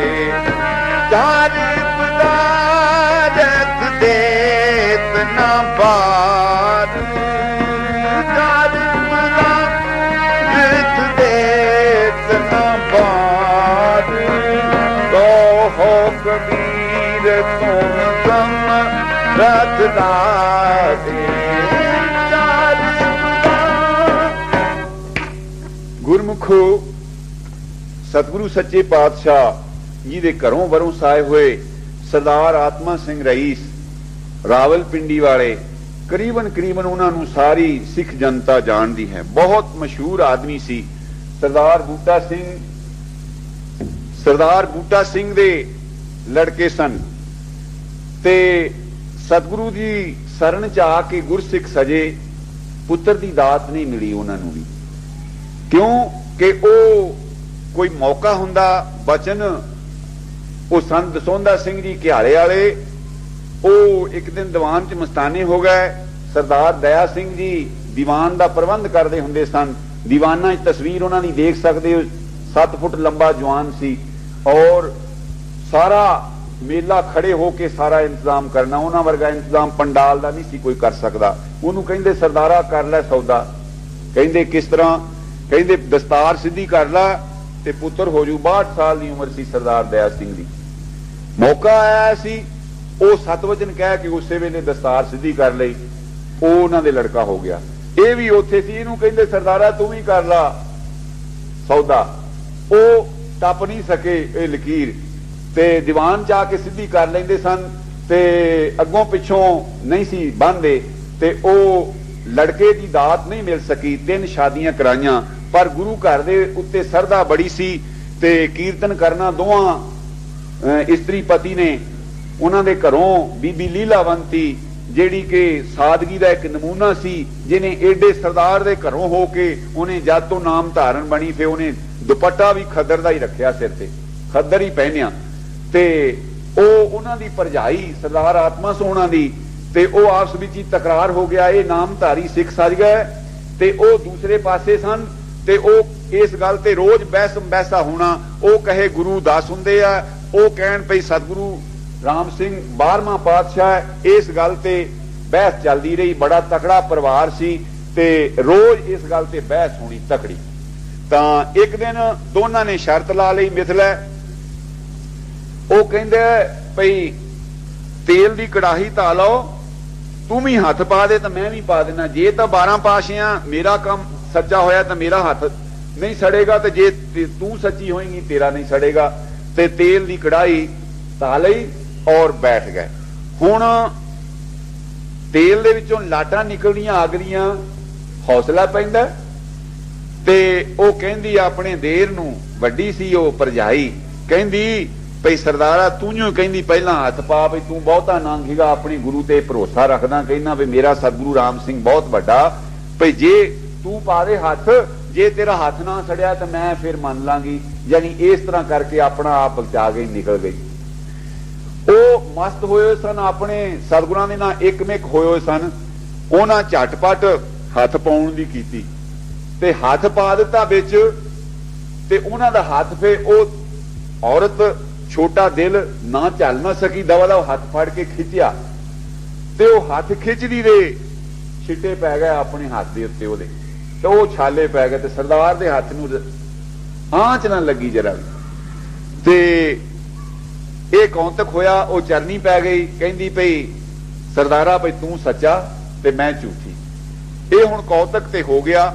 Speaker 1: चार पदार्थ देत न पार चार पदार्थ देत न पार कहो कबीर तुम समरथ दाते गुरमुखो सतगुरु सच्चे पातशाह जी दे घरों वरों साए हुए सरदार आत्मा सिंह रईस रावलपिंडी वाले करीबन उन्होंने सारी सिख जनता जानती है। बहुत मशहूर आदमी सी सरदार बूटा सिंह दे लड़के सन ते सतगुरु जी शरण च आके गुरसिख सजे पुत्र की दात नहीं मिली उन्होंने भी क्यों कि वो कोई मौका हुंदा बचन वो संत दसौंदा सिंह जी घियाले वाले वो एक दिन दीवान च मस्ताने हो गए सरदार दया सिंह जी दीवान का प्रबंध करते हुंदे सन दीवाना तस्वीर उन्होंने देख सकते हो 7 फुट लंबा जवान सी और सारा मेला खड़े होके सारा इंतजाम करना उन्होंने वर्गा इंतजाम पंडाल का नहीं सी कोई कर सकता उन्होंने कहते सरदारा कर लै सौदा कहते किस तरह कहते दस्तार सीधी कर ला ते पुत्र हो जू 62 साल की उम्र सी सरदार दया सिंह दी मौका आया सी वो 7 वचन कह के उस वेले दस्तार सीधी कर ली वो उन्होंने लड़का हो गया ये भी उत्थे सी इहनूं कहंदे सरदारा तू भी कर ला सौदा वो टप नहीं सके ये लकीर ते दीवान च आके सीधी कर लेंदे सन ते अगों पिछों नहीं सी बंदे ते ओ लड़के की दात नहीं मिल सकी 3 शादियां कराइयां पर गुरु घर दे उत्ते सरदा बड़ी सी ते कीर्तन करना दोवां इस्त्री पति ने उन्होंने घरों बीबी लीलावंती जेड़ी के सादगी का एक नमूना सी जिन्हें एडे सरदार दे घरों होके उन्हें जद तो नाम धारण बनी फिर उन्हें दुपट्टा भी खदर का ही रखिया सिर ते खदर ही पहनिया ते ओ उन्हां दी भरजाई सरदार आत्मा सोना दी ਤੇ ਉਹ ਆਪਸ ਵਿੱਚ ਹੀ ਤਕਰਾਰ ਹੋ ਗਿਆ। ਇਹ ਨਾਮਧਾਰੀ ਸਿੱਖ ਸੱਜ ਗਏ ਤੇ ਉਹ ਦੂਸਰੇ ਪਾਸੇ ਸਨ ਤੇ ਉਹ ਇਸ ਗੱਲ ਤੇ ਰੋਜ਼ ਬਹਿਸ ਬਹਿਸਾ ਹੋਣਾ। ਉਹ ਕਹੇ ਗੁਰੂ 10 ਹੁੰਦੇ ਆ, ਉਹ ਕਹਿਣ ਭਈ ਸਤਿਗੁਰੂ ਰਾਮ ਸਿੰਘ 12ਵਾਂ ਪਾਤਸ਼ਾਹ। ਇਸ ਗੱਲ ਤੇ ਬਹਿਸ ਚੱਲਦੀ ਰਹੀ। ਬੜਾ ਤਕੜਾ ਪਰਿਵਾਰ ਸੀ ਤੇ ਰੋਜ਼ ਇਸ ਗੱਲ ਤੇ ਬਹਿਸ ਹੋਣੀ ਤਕੜੀ। ਤਾਂ ਇੱਕ ਦਿਨ ਦੋਨਾਂ ਨੇ ਸ਼ਰਤ ਲਾ ਲਈ ਮਿਥਲੇ। ਉਹ ਕਹਿੰਦੇ ਭਈ ਤੇਲ ਦੀ ਕੜਾਹੀ ਧਾ ਲਓ, ਤੂੰ ਵੀ ਹੱਥ ਪਾ ਦੇ ਤਾਂ ਮੈਂ ਵੀ ਪਾ ਦੇਣਾ। ਜੇ ਤਾਂ 12 ਪਾਸ਼ਿਆਂ ਮੇਰਾ ਕੰਮ ਸੱਚਾ ਹੋਇਆ ਤਾਂ ਮੇਰਾ ਹੱਥ ਨਹੀਂ ਸੜੇਗਾ, ਤੇ ਜੇ ਤੂੰ ਸੱਚੀ ਹੋਏਗੀ ਤੇਰਾ ਨਹੀਂ ਸੜੇਗਾ। ਤੇ ਤੇਲ ਦੀ ਕੜਾਹੀ ਧਾ ਲਈ ਔਰ ਬੈਠ ਗਏ। ਹੁਣ ਤੇਲ ਦੇ ਵਿੱਚੋਂ ਲਾਟਾਂ ਨਿਕਲਦੀਆਂ ਅੱਗ ਦੀਆਂ, ਹੌਸਲਾ ਪੈਂਦਾ। ਤੇ ਉਹ ਕਹਿੰਦੀ ਆਪਣੇ ਦੇਰ ਨੂੰ, ਵੱਡੀ ਸੀ ਉਹ ਭਰਜਾਈ, ਕਹਿੰਦੀ ਭਈ ਸਰਦਾਰਾ ਤੂੰ ਜੋ ਕਹਿੰਦੀ ਪਹਿਲਾਂ ਹੱਥ ਪਾ, ਵੀ ਤੂੰ ਬਹੁਤਾ ਨੰਗੇਗਾ, ਆਪਣੇ ਗੁਰੂ ਤੇ ਭਰੋਸਾ ਰੱਖਦਾ, ਕਹਿੰਦਾ ਵੀ ਮੇਰਾ ਸਤਿਗੁਰੂ ਰਾਮ ਸਿੰਘ ਬਹੁਤ ਵੱਡਾ, ਭਈ ਜੇ ਤੂੰ ਪਾ ਦੇ ਹੱਥ, ਜੇ ਤੇਰਾ ਹੱਥ ਨਾ ਸੜਿਆ ਤਾਂ ਮੈਂ ਫਿਰ ਮੰਨ ਲਾਂਗੀ। ਯਾਨੀ ਇਸ ਤਰ੍ਹਾਂ ਕਰਕੇ ਆਪਣਾ ਆਪ ਬਚਾ ਕੇ ਨਿਕਲ ਗਈ। ਉਹ ਮਸਤ ਹੋਏ ਸਨ, ਆਪਣੇ ਸਤਿਗੁਰਾਂ ਦੇ ਨਾਲ ਇੱਕਮਿਕ ਹੋਏ ਸਨ। ਉਹਨਾਂ ਝਟਪਟ ਹੱਥ ਪਾਉਣ ਦੀ ਕੀਤੀ ਤੇ ਹੱਥ ਪਾ ਦਿੱਤਾ ਵਿੱਚ, ਤੇ ਉਹਨਾਂ ਦਾ ਹੱਥ ਫੇ ਉਹ ਔਰਤ ਛੋਟਾ ਦਿਲ ਨਾ ਚੱਲ ਨਾ ਸਕੀ, ਦਵਾ ਦਾ ਹੱਥ ਫੜ ਕੇ ਖਿੱਚਿਆ ਤੇ ਉਹ ਹੱਥ ਖਿੱਚਦੀ ਦੇ ਛਿੱਟੇ ਪੈ ਗਏ ਆਪਣੇ ਹੱਥ ਦੇ ਉੱਤੇ ਉਹਦੇ, ਤੇ ਉਹ ਛਾਲੇ ਪੈ ਗਏ ਤੇ ਸਰਦਾਰ ਦੇ ਹੱਥ ਨੂੰ ਆਂਚ ਨਾ ਲੱਗੀ ਜਰਾ ਵੀ। ਤੇ ਇਹ ਕੌਂਤਕ ਹੋਇਆ, ਉਹ ਚਰਨੀ ਪੈ ਗਈ। ਕਹਿੰਦੀ ਭਈ ਸਰਦਾਰਾ ਭਈ ਤੂੰ ਸੱਚਾ ਤੇ ਮੈਂ ਝੂਠੀ। ਇਹ ਹੁਣ ਕੌਂਤਕ ਤੇ ਹੋ ਗਿਆ।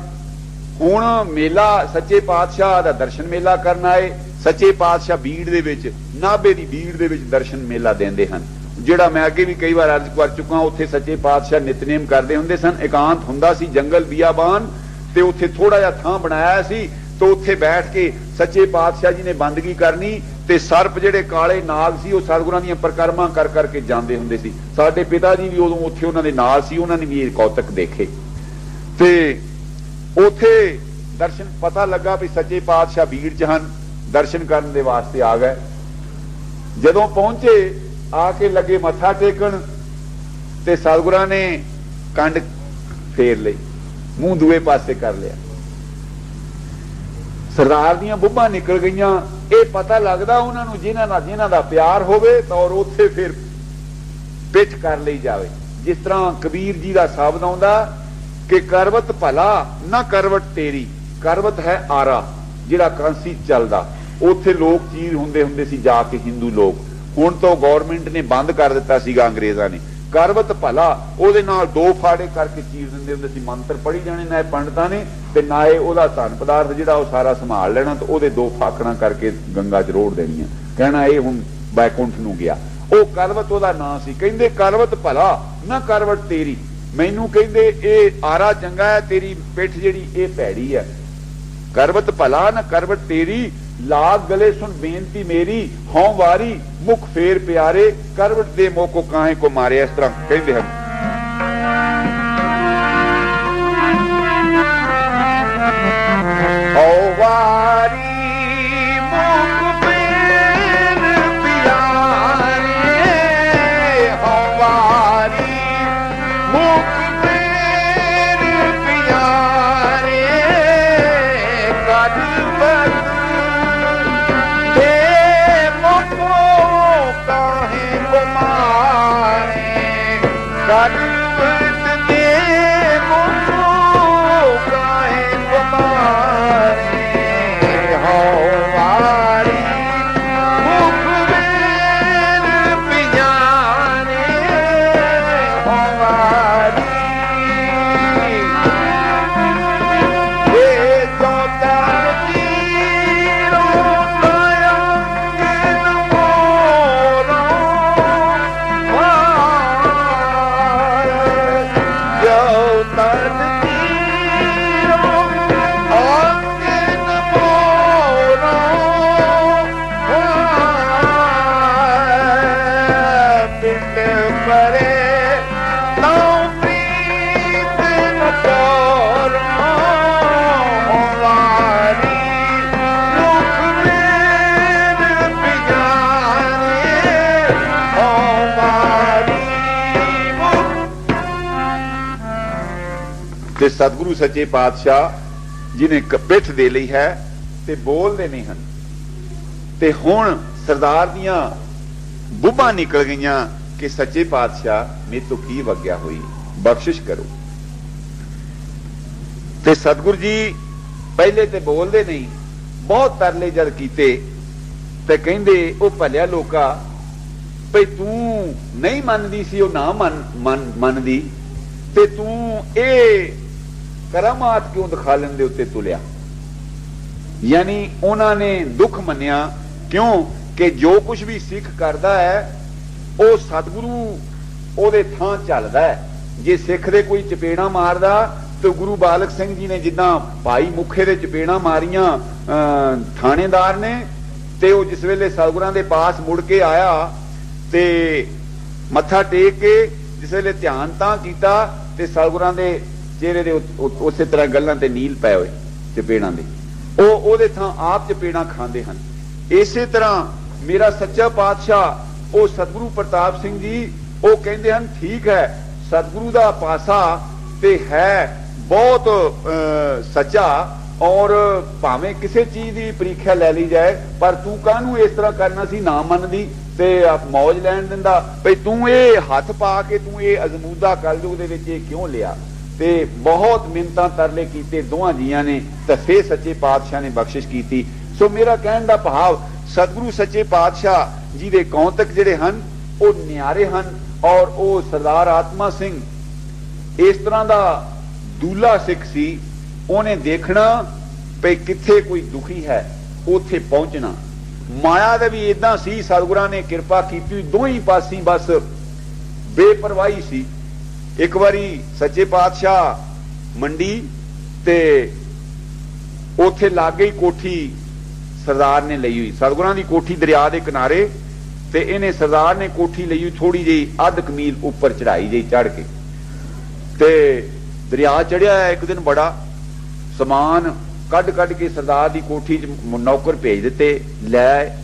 Speaker 1: ਹੁਣ ਮੇਲਾ ਸੱਚੇ ਪਾਤਸ਼ਾਹ ਦਾ ਦਰਸ਼ਨ ਮੇਲਾ ਕਰਨ ਆਏ। ਸੱਚੇ ਪਾਤਸ਼ਾਹ ਬੀੜ ਦੇ ਵਿੱਚ, ਨਾਭੇ ਦੀ ਬੀੜ ਦੇ ਵਿੱਚ ਦਰਸ਼ਨ ਮੇਲਾ ਦਿੰਦੇ ਹਨ, ਜਿਹੜਾ ਮੈਂ ਅੱਗੇ ਵੀ ਕਈ ਵਾਰ ਅਰਜ਼ ਕਰ ਚੁੱਕਾ। ਉੱਥੇ ਸੱਚੇ ਪਾਤਸ਼ਾਹ ਨਿਤਨੇਮ ਕਰਦੇ ਹੁੰਦੇ ਸਨ। ਇਕਾਂਤ ਹੁੰਦਾ ਸੀ, ਜੰਗਲ ਬਿਆਬਾਨ, ਤੇ ਉੱਥੇ ਥੋੜਾ ਜਿਹਾ ਥਾਂ ਬਣਾਇਆ ਸੀ। ਤੇ ਉੱਥੇ ਬੈਠ ਕੇ ਸੱਚੇ ਪਾਤਸ਼ਾਹ ਜੀ ਨੇ ਬੰਦਗੀ ਕਰਨੀ, ਤੇ ਸਰਪ ਜਿਹੜੇ ਕਾਲੇ ਨਾਗ ਸੀ ਉਹ ਸਤਿਗੁਰਾਂ ਦੀਆਂ ਪਰਿਕਰਮਾ ਕਰ ਕਰਕੇ ਜਾਂਦੇ ਹੁੰਦੇ ਸੀ। ਸਾਡੇ ਪਿਤਾ ਜੀ ਵੀ ਉਦੋਂ ਉੱਥੇ ਉਹਨਾਂ ਦੇ ਨਾਲ ਸੀ, ਉਹਨਾਂ ਨੇ ਵੀ ਇਹ ਕੌਤਕ ਦੇਖੇ। ਤੇ ਉੱਥੇ ਦਰਸ਼ਨ ਪਤਾ ਲੱਗਾ ਵੀ ਸੱਚੇ ਪਾਤਸ਼ਾਹ ਬੀੜ ਚ ਹਨ, ਦਰਸ਼ਨ ਕਰਨ ਦੇ ਵਾਸਤੇ ਆ ਗਏ। ਜਦੋਂ ਪਹੁੰਚੇ, ਆ ਕੇ ਲੱਗੇ ਮੱਥਾ ਟੇਕਣ, ਤੇ ਸਤਿਗੁਰਾਂ ਨੇ ਕੰਡ ਫੇਰ ਲਈ, ਮੂੰਹ ਦੂਏ ਪਾਸੇ ਕਰ ਲਿਆ। ਸਰਦਾਰ ਦੀਆਂ ਬੁੱਭਾਂ ਨਿਕਲ ਗਈਆਂ। ਇਹ ਪਤਾ ਲੱਗਦਾ ਉਹਨਾਂ ਨੂੰ ਜਿਨ੍ਹਾਂ ਦਾ ਪਿਆਰ ਹੋਵੇ ਤਾਂ ਔਰ ਉੱਥੇ ਫਿਰ ਪਿੱਠ ਕਰ ਲਈ ਜਾਵੇ। ਜਿਸ ਤਰ੍ਹਾਂ ਕਬੀਰ ਜੀ ਦਾ ਸ਼ਬਦ ਆਉਂਦਾ ਕਿ ਕਰਵਤ ਭਲਾ ਨਾ ਕਰਵਟ ਤੇਰੀ, ਕਰਵਤ ਹੈ ਆਰਾ, ਜਿਹੜਾ ਕਾਂਸੀ ਚੱਲਦਾ। ਉੱਥੇ ਲੋਕ ਚੀਰ ਹੁੰਦੇ ਸੀ ਜਾ ਕੇ ਹਿੰਦੂ ਲੋਕ। ਹੁਣ ਤਾਂ ਗੌਰਮੈਂਟ ਨੇ ਬੰਦ ਕਰ ਦਿੱਤਾ ਸੀਗਾ, ਅੰਗਰੇਜ਼ਾਂ ਨੇ। ਕਰਵਤ ਭਲਾ, ਉਹਦੇ ਨਾਲ 2 ਫਾੜੇ ਕਰਕੇ ਚੀਰ ਦਿੰਦੇ ਹੁੰਦੇ ਸੀ। ਮੰਤਰ ਪੜ੍ਹੀ ਜਾਣੇ ਨਾ ਪੰਡਤਾਂ ਨੇ, ਤੇ ਨਾ ਉਹਦਾ ਧਨ ਪਦਾਰਥ ਜਿਹੜਾ ਉਹ ਸਾਰਾ ਸੰਭਾਲ ਲੈਣਾ, ਤੇ ਉਹਦੇ 2 ਫਾਕਣਾ ਕਰਕੇ ਗੰਗਾ ਚ ਰੋੜ ਦੇਣੀਆਂ, ਕਹਿਣਾ ਇਹ ਹੁਣ ਬੈਕੁੰਠ ਨੂੰ ਗਿਆ। ਉਹ ਕਰਵਤ ਉਹਦਾ ਨਾਂ ਸੀ। ਕਹਿੰਦੇ ਕਰਵਤ ਭਲਾ ਨਾ ਕਰਵਟ ਤੇਰੀ, ਮੈਨੂੰ ਕਹਿੰਦੇ ਇਹ ਆਰਾ ਚੰਗਾ ਹੈ, ਤੇਰੀ ਪਿੱਠ ਜਿਹੜੀ ਇਹ ਭੈੜੀ ਹੈ। ਕਰਵਤ ਭਲਾ ਨਾ ਕਰਵਟ ਤੇਰੀ, ਲਾਗ ਗਲੇ ਸੁਣ ਬੇਨਤੀ ਮੇਰੀ, ਹਉ ਵਾਰੀ ਮੁਖ ਫੇਰ ਪਿਆਰੇ, ਕਰਵਟ ਦੇ ਮੋਕੋ ਕਾਹੇ ਕੋ ਮਾਰੇ। ਇਸ ਤਰ੍ਹਾਂ ਕਹਿੰਦੇ ਹਨ। ਹਉ ਵਾਰੀ ਮੁਖ ਫੇਰ ਪਿਆਰੇ, ਹਉ ਵਾਰੀ ਮੁਖ ਫੇਰ ਪਿਆਰੇ, ਕਰਵਟ ਕਾਹੇ ਕੋ ਮਾਰੇ, ਤੇ ਸਤਿਗੁਰੂ ਸੱਚੇ ਪਾਤਸ਼ਾਹ ਜਿਹਨੇ ਪਿੱਠ ਦੇ ਲਈ ਹੈ ਤੇ ਬੋਲਦੇ ਨਹੀਂ ਹਨ। ਤੇ ਹੁਣ ਸਰਦਾਰ ਦੀਆਂ ਬੁੱਬਾਂ ਨਿਕਲ ਗਈਆਂ ਕਿ ਸੱਚੇ ਪਾਤਸ਼ਾਹ ਮੇਰੇ ਤੋਂ ਕੀ ਵਗਿਆ ਹੋਈ, ਬਖਸ਼ਿਸ਼ ਕਰੋ। ਤੇ ਸਤਿਗੁਰੂ ਜੀ ਪਹਿਲੇ ਤੇ ਬੋਲਦੇ ਨਹੀਂ, ਬਹੁਤ ਤਰਲੇ ਜਦ ਕੀਤੇ ਤੇ ਕਹਿੰਦੇ ਉਹ ਭਲਿਆ ਲੋਕਾ ਭਈ ਤੂੰ ਨਹੀਂ ਮੰਨਦੀ ਸੀ, ਉਹ ਨਾ ਮੰਨਦੀ ਤੇ ਤੂੰ ਇਹ ਕਰਾਮਾਤ ਕਿਉਂ ਦਿਖਾ ਲੈਣ ਦੇ ਉੱਤੇ ਤੁਲਿਆ। ਯਾਨੀ ਉਹਨਾਂ ਨੇ ਦੁੱਖ ਮੰਨਿਆ, ਕਿਉਂ ਕਿ ਜੋ ਕੁਝ ਵੀ ਸਿੱਖ ਕਰਦਾ ਹੈ ਉਹ ਸਤਿਗੁਰੂ ਉਹਦੇ ਥਾਂ ਚੱਲਦਾ ਹੈ। ਜੇ ਸਿੱਖ ਦੇ ਕੋਈ ਚਪੇੜਾਂ ਮਾਰਦਾ ਤੇ ਗੁਰੂ ਬਾਲਕ ਸਿੰਘ ਜੀ ਨੇ ਜਿੱਦਾਂ ਭਾਈ ਮੁਖੇ ਦੇ ਚਪੇੜਾਂ ਮਾਰੀਆਂ ਥਾਣੇਦਾਰ ਨੇ, ਤੇ ਉਹ ਜਿਸ ਵੇਲੇ ਸਤਿਗੁਰਾਂ ਦੇ ਪਾਸ ਮੁੜ ਕੇ ਆਇਆ ਤੇ ਮੱਥਾ ਟੇਕ ਕੇ ਜਿਸ ਵੇਲੇ ਧਿਆਨ ਤਾਂ ਕੀਤਾ ਤੇ ਸਤਿਗੁਰਾਂ ਦੇ ਚਿਹਰੇ ਦੇ ਉਸੇ ਤਰ੍ਹਾਂ ਗੱਲਾਂ ਤੇ ਨੀਲ ਪਏ ਹੋਏ ਚਪੇੜਾਂ ਦੇ, ਉਹ ਉਹਦੇ ਥਾਂ ਆਪ ਚਪੇੜਾਂ ਖਾਂਦੇ ਹਨ। ਇਸੇ ਤਰ੍ਹਾਂ ਮੇਰਾ ਸੱਚਾ ਪਾਤਸ਼ਾਹ ਉਹ ਸਤਿਗੁਰੂ ਪ੍ਰਤਾਪ ਸਿੰਘ ਜੀ ਉਹ ਕਹਿੰਦੇ ਹਨ ਠੀਕ ਹੈ ਸਤਿਗੁਰੂ ਦਾ ਪਾਸਾ ਤੇ ਹੈ ਬਹੁਤ ਸੱਚਾ, ਔਰ ਭਾਵੇਂ ਕਿਸੇ ਚੀਜ਼ ਦੀ ਪ੍ਰੀਖਿਆ ਲੈ ਲਈ ਜਾਏ ਪਰ ਤੂੰ ਕਾਹਨੂੰ ਇਸ ਤਰ੍ਹਾਂ ਕਰਨਾ ਸੀ, ਨਾ ਮੰਨਦੀ ਤੇ ਮੌਜ ਲੈਣ ਦਿੰਦਾ ਭਈ ਤੂੰ ਇਹ ਹੱਥ ਪਾ ਕੇ ਤੂੰ ਇਹ ਅਜ਼ਮੂਦਾ ਕਲਯੁਗ ਦੇ ਵਿੱਚ ਇਹ ਕਿਉਂ ਲਿਆ। ਤੇ ਬਹੁਤ ਮਿੰਨਤਾਂ ਤਰਲੇ ਕੀਤੇ ਦੋਹਾਂ ਜੀਆਂ ਨੇ ਤੇ ਫੇਰ ਸੱਚੇ ਪਾਤਸ਼ਾਹ ਨੇ ਬਖਸ਼ਿਸ਼ ਕੀਤੀ। ਸੋ ਮੇਰਾ ਕਹਿਣ ਦਾ ਭਾਵ ਸਤਿਗੁਰੂ ਸੱਚੇ ਪਾਤਸ਼ਾਹ ਜੀ ਦੇ ਕੌਂਤਕ ਜਿਹੜੇ ਹਨ ਉਹ ਨਿਆਰੇ ਹਨ, ਔਰ ਉਹ ਸਰਦਾਰ ਆਤਮਾ ਸਿੰਘ ਇਸ ਤਰ੍ਹਾਂ ਦਾ ਦੂਲਾ ਸਿੱਖ ਸੀ, ਉਹਨੇ ਦੇਖਣਾ ਭਈ ਕਿੱਥੇ ਕੋਈ ਦੁਖੀ ਹੈ ਉੱਥੇ ਪਹੁੰਚਣਾ। ਮਾਇਆ ਦਾ ਵੀ ਇਦਾਂ ਸੀ, ਸਤਿਗੁਰਾਂ ਨੇ ਕਿਰਪਾ ਕੀਤੀ ਦੋਹੀਂ ਪਾਸੀ ਬਸ ਬੇਪਰਵਾਹੀ ਸੀ। ਇੱਕ ਵਾਰੀ ਸੱਚੇ ਪਾਤਸ਼ਾਹ ਮੰਡੀ ਤੇ ਉੱਥੇ ਲਾਗੇ ਹੀ ਕੋਠੀ ਸਰਦਾਰ ਨੇ ਲਈ ਹੋਈ, ਸਤਿਗੁਰਾਂ ਦੀ ਕੋਠੀ ਦਰਿਆ ਦੇ ਕਿਨਾਰੇ, ਤੇ ਇਹਨੇ ਸਰਦਾਰ ਨੇ ਕੋਠੀ ਲਈ ਹੋਈ ਥੋੜੀ ਜਿਹੀ ਅੱਧ ਕਮੀਲ ਉੱਪਰ ਚੜਾਈ ਜਿਹੀ ਚੜ ਕੇ, ਤੇ ਦਰਿਆ ਚੜਿਆ। ਇੱਕ ਦਿਨ ਬੜਾ ਸਮਾਨ ਕੱਢ ਕੇ ਸਰਦਾਰ ਦੀ ਕੋਠੀ ਚ ਨੌਕਰ ਭੇਜ ਦਿੱਤੇ, ਲੈ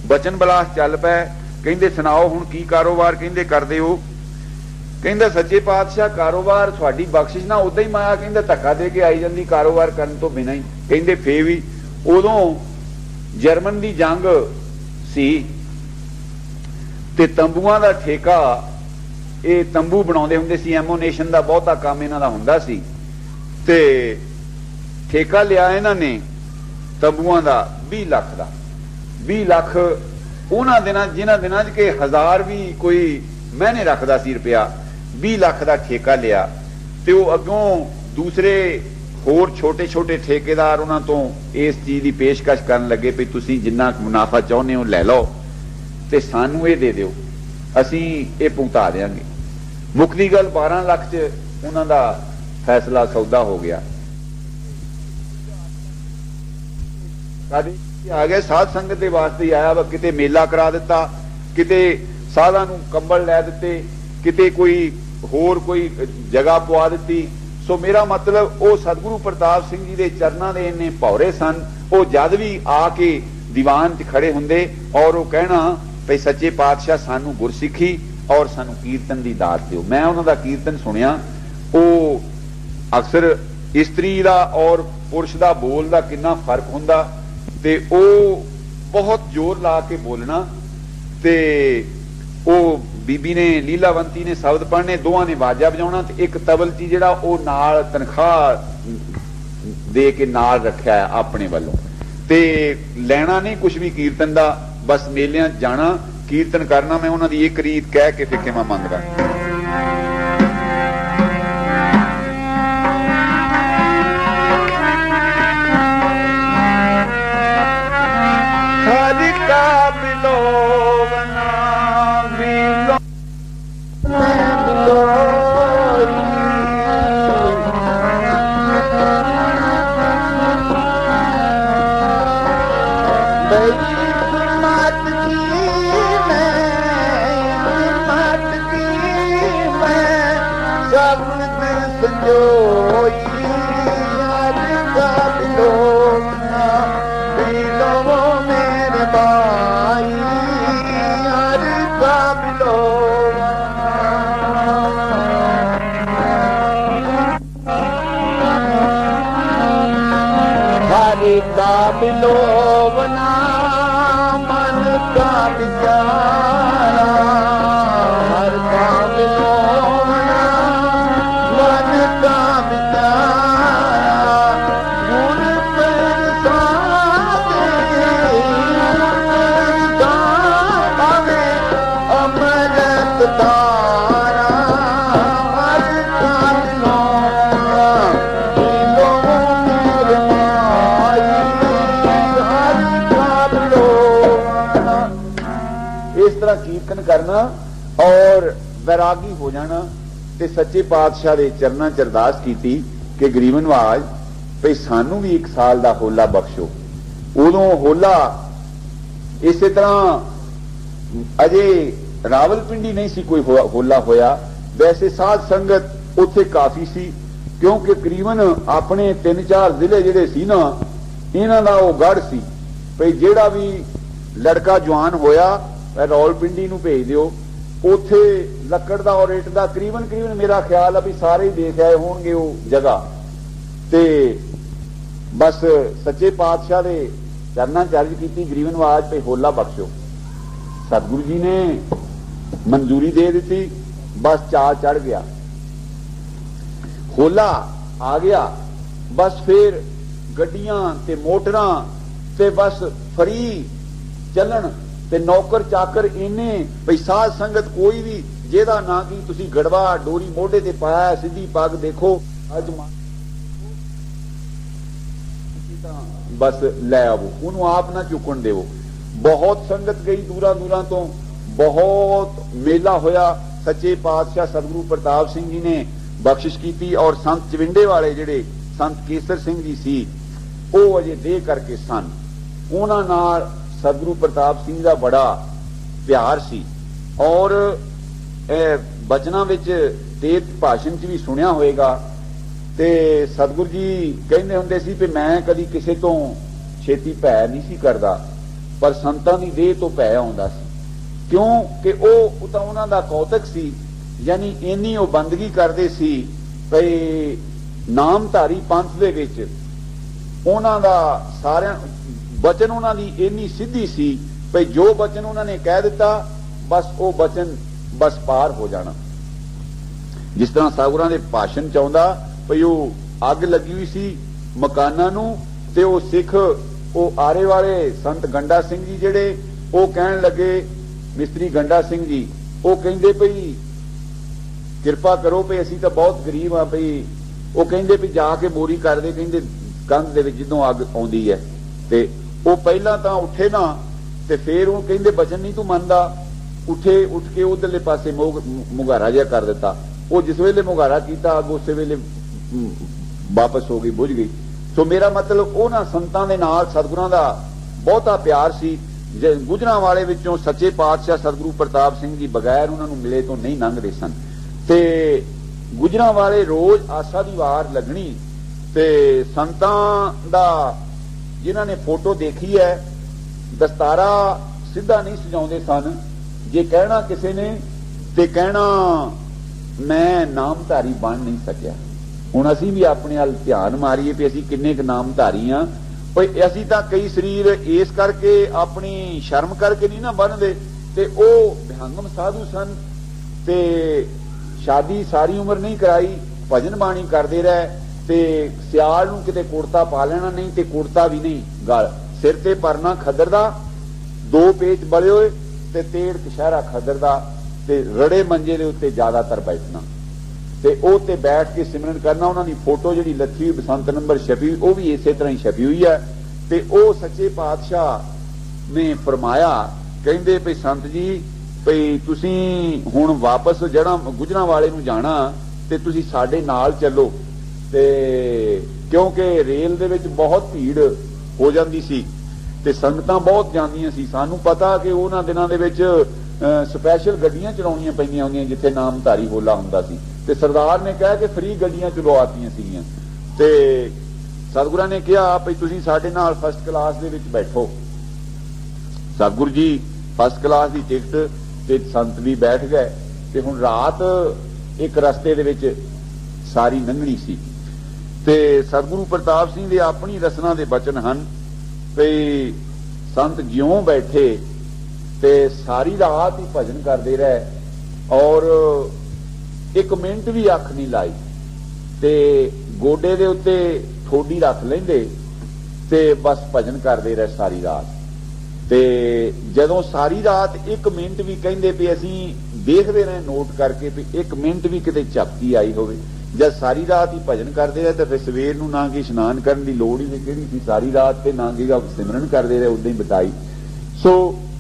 Speaker 1: ਬਚਨ ਬਲਾਸ ਚੱਲ ਪਏ। ਕਹਿੰਦੇ ਸੁਣਾਓ ਹੁਣ ਕੀ ਕਾਰੋਬਾਰ, ਕਹਿੰਦੇ ਕਰਦੇ ਹੋ। ਕਹਿੰਦਾ ਸੱਚੇ ਪਾਤਸ਼ਾਹ ਕਾਰੋਬਾਰ ਤੁਹਾਡੀ ਬਖਸ਼ਿਸ਼ ਨਾ ਉਦਾਂ ਹੀ ਮਾਇਆ ਕਹਿੰਦਾ ਧੱਕਾ ਦੇ ਕੇ ਆਈ ਜਾਂਦੀ ਕਾਰੋਬਾਰ ਕਰਨ ਤੋਂ ਬਿਨਾਂ ਹੀ। ਕਹਿੰਦੇ ਫੇਰ ਵੀ ਉਦੋਂ ਜਰਮਨ ਦੀ ਜੰਗ ਸੀ ਤੇ ਤੰਬੂਆਂ ਦਾ ਠੇਕਾ, ਇਹ ਤੰਬੂ ਬਣਾਉਂਦੇ ਹੁੰਦੇ ਸੀ, ਐਮੋਨੇਸ਼ਨ ਦਾ ਬਹੁਤਾ ਕੰਮ ਇਹਨਾਂ ਦਾ ਹੁੰਦਾ ਸੀ, ਤੇ ਠੇਕਾ ਲਿਆ ਇਹਨਾਂ ਨੇ ਤੰਬੂਆਂ ਦਾ 20 ਲੱਖ ਦਾ। 20 ਲੱਖ ਉਹਨਾਂ ਦਿਨਾਂ ਜਿਨ੍ਹਾਂ ਦਿਨਾਂ 'ਚ ਕਿ 1000 ਵੀ ਕੋਈ ਮਹੀਨੇ ਰੱਖਦਾ ਸੀ ਰੁਪਇਆ, 20 ਲੱਖ ਦਾ ਠੇਕਾ ਲਿਆ। ਤੇ ਉਹ ਅੱਗੋਂ ਦੂਸਰੇ ਹੋਰ ਛੋਟੇ ਛੋਟੇ ਠੇਕੇਦਾਰ ਉਹਨਾਂ ਤੋਂ ਇਸ ਚੀਜ਼ ਦੀ ਪੇਸ਼ਕਸ਼ ਕਰਨ ਲੱਗੇ ਵੀ ਤੁਸੀਂ ਜਿੰਨਾ ਮੁਨਾਫਾ ਚਾਹੁੰਦੇ ਹੋ ਲੈ ਲਓ ਤੇ ਸਾਨੂੰ ਇਹ ਦੇ ਦਿਓ, ਅਸੀਂ ਇਹ ਭੁਗਤਾ ਦੇਾਂਗੇ। ਮੁੱਕਦੀ ਗੱਲ 12 ਲੱਖ 'ਚ ਉਹਨਾਂ ਦਾ ਫੈਸਲਾ ਸੌਦਾ ਹੋ ਗਿਆ। ਆ ਗਿਆ ਸਾਧ ਸੰਗਤ ਦੇ ਵਾਸਤੇ ਆਇਆ ਵਾ, ਕਿਤੇ ਮੇਲਾ ਕਰਾ ਦਿੱਤਾ, ਕਿਤੇ ਸਾਧਾਂ ਨੂੰ ਕੰਬਲ ਲੈ ਦਿੱਤੇ, ਕਿਤੇ ਕੋਈ ਹੋਰ ਕੋਈ ਜਗ੍ਹਾ ਪਵਾ ਦਿੱਤੀ। ਸੋ ਮੇਰਾ ਮਤਲਬ ਉਹ ਸਤਿਗੁਰੂ ਪ੍ਰਤਾਪ ਸਿੰਘ ਜੀ ਦੇ ਚਰਨਾਂ ਦੇ ਇੰਨੇ ਭੌਰੇ ਸਨ, ਉਹ ਜਦ ਵੀ ਆ ਕੇ ਦੀਵਾਨ 'ਚ ਖੜੇ ਹੁੰਦੇ ਔਰ ਉਹ ਕਹਿਣਾ ਭਈ ਸੱਚੇ ਪਾਤਸ਼ਾਹ ਸਾਨੂੰ ਗੁਰਸਿੱਖੀ ਔਰ ਸਾਨੂੰ ਕੀਰਤਨ ਦੀ ਦਾਤ ਦਿਓ। ਮੈਂ ਉਹਨਾਂ ਦਾ ਕੀਰਤਨ ਸੁਣਿਆ, ਉਹ ਅਕਸਰ ਇਸਤਰੀ ਦਾ ਔਰ ਪੁਰਸ਼ ਦਾ ਬੋਲ ਦਾ ਕਿੰਨਾ ਫਰਕ ਹੁੰਦਾ, ਤੇ ਉਹ ਬਹੁਤ ਜ਼ੋਰ ਲਾ ਕੇ ਬੋਲਣਾ, ਤੇ ਉਹ ਬੀਬੀ ਨੇ ਲੀਲਾਵੰਤੀ ਨੇ ਸ਼ਬਦ ਪੜ੍ਹਨੇ, ਦੋਵਾਂ ਨੇ ਬਾਜਾ ਵਜਾਉਣਾ, ਤੇ ਇੱਕ ਤਬਲਚੀ ਜਿਹੜਾ ਉਹ ਨਾਲ ਤਨਖਾਹ ਦੇ ਕੇ ਨਾਲ ਰੱਖਿਆ ਆਪਣੇ ਵੱਲੋਂ, ਤੇ ਲੈਣਾ ਨਹੀਂ ਕੁਝ ਵੀ ਕੀਰਤਨ ਦਾ, ਬਸ ਮੇਲਿਆਂ 'ਚ ਜਾਣਾ ਕੀਰਤਨ ਕਰਨਾ। ਮੈਂ ਉਹਨਾਂ ਦੀ ਇੱਕ ਰੀਤ ਕਹਿ ਕੇ ਫਿਰ ਮੈਂ ਮੰਗਦਾ। कीर्तन करना और वैरागी हो जाना ते सच्चे पातशाह दे चरनां च अरदास कीती कि गरीब नवाज भई सानू भी 1 साल दा होला बख्शो। उदों होला इसे तरह अजे रावलपिंडी नहीं सी कोई होला होया, वैसे साध संगत उत्थे काफी सी, क्योंकि करीबन अपने 3-4 जिले जिहड़े सी ना इन्हां दा ओह गढ़ सी भई जेड़ा भी लड़का जवान होया रावलपिंडी नूं भेज दिओ, उथे लकड़ दा और इट दा करीबन मेरा ख्याल है भी सारे ही देख आए होणगे वो जगह। ते बस सच्चे पातशाह दे चरनां च अर्ज कीती गरीब नवाज पे होला बख्शो। सतगुरु जी ने मंजूरी दे दी, बस चाल चढ़ गया, होला आ गया। बस फिर गड्डियां ते मोटरां ते बस फ्री चलन ते नौकर चाकर इन्ने भई साध संगत कोई भी जेदा ना की तुसी गड़वा डोरी मोढे ते पाया सीधी पग देखो अज बस लै आवो, उन्होंने आप ना चुकन देवो। बहुत संगत गई दूरा दूरा तो, बहुत मेला होया। सच्चे पातशाह सतगुरु प्रताप सिंह जी ने बख्शिश की और संत चविंडे वाले जेड़े संत केसर सिंह जी सी वो अजे दे करके सन, उन्हां नाल सतगुरु प्रताप सिंह का बड़ा प्यार सी। और बचना विच ते भाषण च भी सुनिया होएगा ते सतगुरु जी कहंदे हुंदे सी कि मैं कदी किसे तो छेती भै नहीं सी करदा, पर संतां दी देह तो भै आउंदा सी, क्यों कि वो तां उन्हां दा कौतक सी। यानी इन्नी वो बंदगी करदे सी भई नामधारी पंथ दे विच उन्हां दा सारियां बचन उन्हां दी इन्नी सिद्धि सी भई जो बचन उन्होंने कह दिता बस वो बचन बस पार हो जाना। जिस तरह सतगुरां दे भाषण च आउंदा भई वो अग लगी हुई सी मकानां नूं ते वो सिख वो आरे वाले संत गंडा सिंह जी जेड़े वो कहण लगे, मिस्त्री गंडा सिंह जी वो कहिंदे भई किरपा करो भई असीं तां बहुत गरीब हाँ, भई वो कहिंदे भी जाके मोरी कर दे, कहिंदे कंध दे विच जदों अग आउंदी है ते वो पहला तां उठे ना ते फिर वो कहिंदे बचन नहीं तू मनदा, उठे उठ के उधरले पासे मुगारा जिहा कर दिता। वो जिस वेले मुगारा कीता अग उस वेले वापस हो गई, बुझ गई। सो मेरा मतलब उन्हां संतां दे नाल सतगुरां दा बहुता प्यार सी। गुजरां वाले विचों सच्चे पातशाह सतगुरु प्रताप सिंह जी बगैर उन्हां नूं मिले तो नहीं लंघदे सन ते गुजरां वाले रोज आसा दी वार लगनी ते संतां दा जिन्हां ने फोटो देखी है दस्तारा सीधा नहीं सजाउंदे सन। जे कहना किसी ने ते कहना मैं नामधारी बन नहीं सकिया। हुण असीं भी अपने अल ध्यान मारीए कि असीं किन्ने क नामधारी हाँ। भई असीं तां कई शरीर इस करके अपनी शर्म करके नहीं ना बनदे ते ओ विहंगम साधु सन ते शादी सारी उम्र नहीं कराई, भजन बाणी करते रहे ते सियाल नूं किते कुर्ता पा लेना नहीं ते कुर्ता भी नहीं, गल सिर ते परना खदर दा, 2 पेच बले होए ते तेड़ कशहरा खदर दा ते रड़े मंजे दे उत्ते ज्यादातर बैठना ते ओ ते बैठ के सिमरन करना। उन्हां दी फोटो जिहड़ी लथी हुई बसंत नंबर छपी वो भी इसे तरह ही छपी हुई है ते ओ सच्चे पातशाह ने फरमाया कहंदे भई संत जी भई तुसीं हुण वापस जड़ा गुजरां वाले नूं जाना ते तुसीं साडे नाल चलो ते क्योंकि रेल दे विच बहुत भीड़ हो जांदी सी ते संगतां बहुत जांदियां सी। सानूं पता कि उन्हां दिनां दे विच स्पैशल गड्डियां चलाउणियां पैंदियां होंदियां जिथे नामधारी होला हुंदा सी ते सरदार ने कहा कि फ्री गड्डियां चलवातीआं सीगीआं ते सतगुरां ने कहा भई तुसीं साडे नाल फर्स्ट क्लास दे विच बैठो। सतगुरु जी फर्स्ट क्लास दी टिकट ते संत भी बैठ गए ते हुण रात एक रस्ते दे विच सारी लंघणी सी ते सतगुरु प्रताप सिंह दे अपनी रसना दे बचन हन भई संत ज्यों बैठे ते सारी रात ही भजन करते रहे और एक मिनट भी अख नहीं लाई ते गोडे दे उत्ते ठोडी रख लेंदे ते बस भजन करते रहे सारी रात। ते जदों सारी रात एक मिनट भी कहिंदे भी असीं देखते रहे नोट करके भी एक मिनट भी किते झपकी आई होवे, जब सारी रात ही भजन करते रहे तो फिर सवेर नूं ना कि इशनान करन दी लोड़ ही नहीं किहड़ी सी, सारी रात ते ना कि सिमरन करते रहे उदां ही बिताई। सो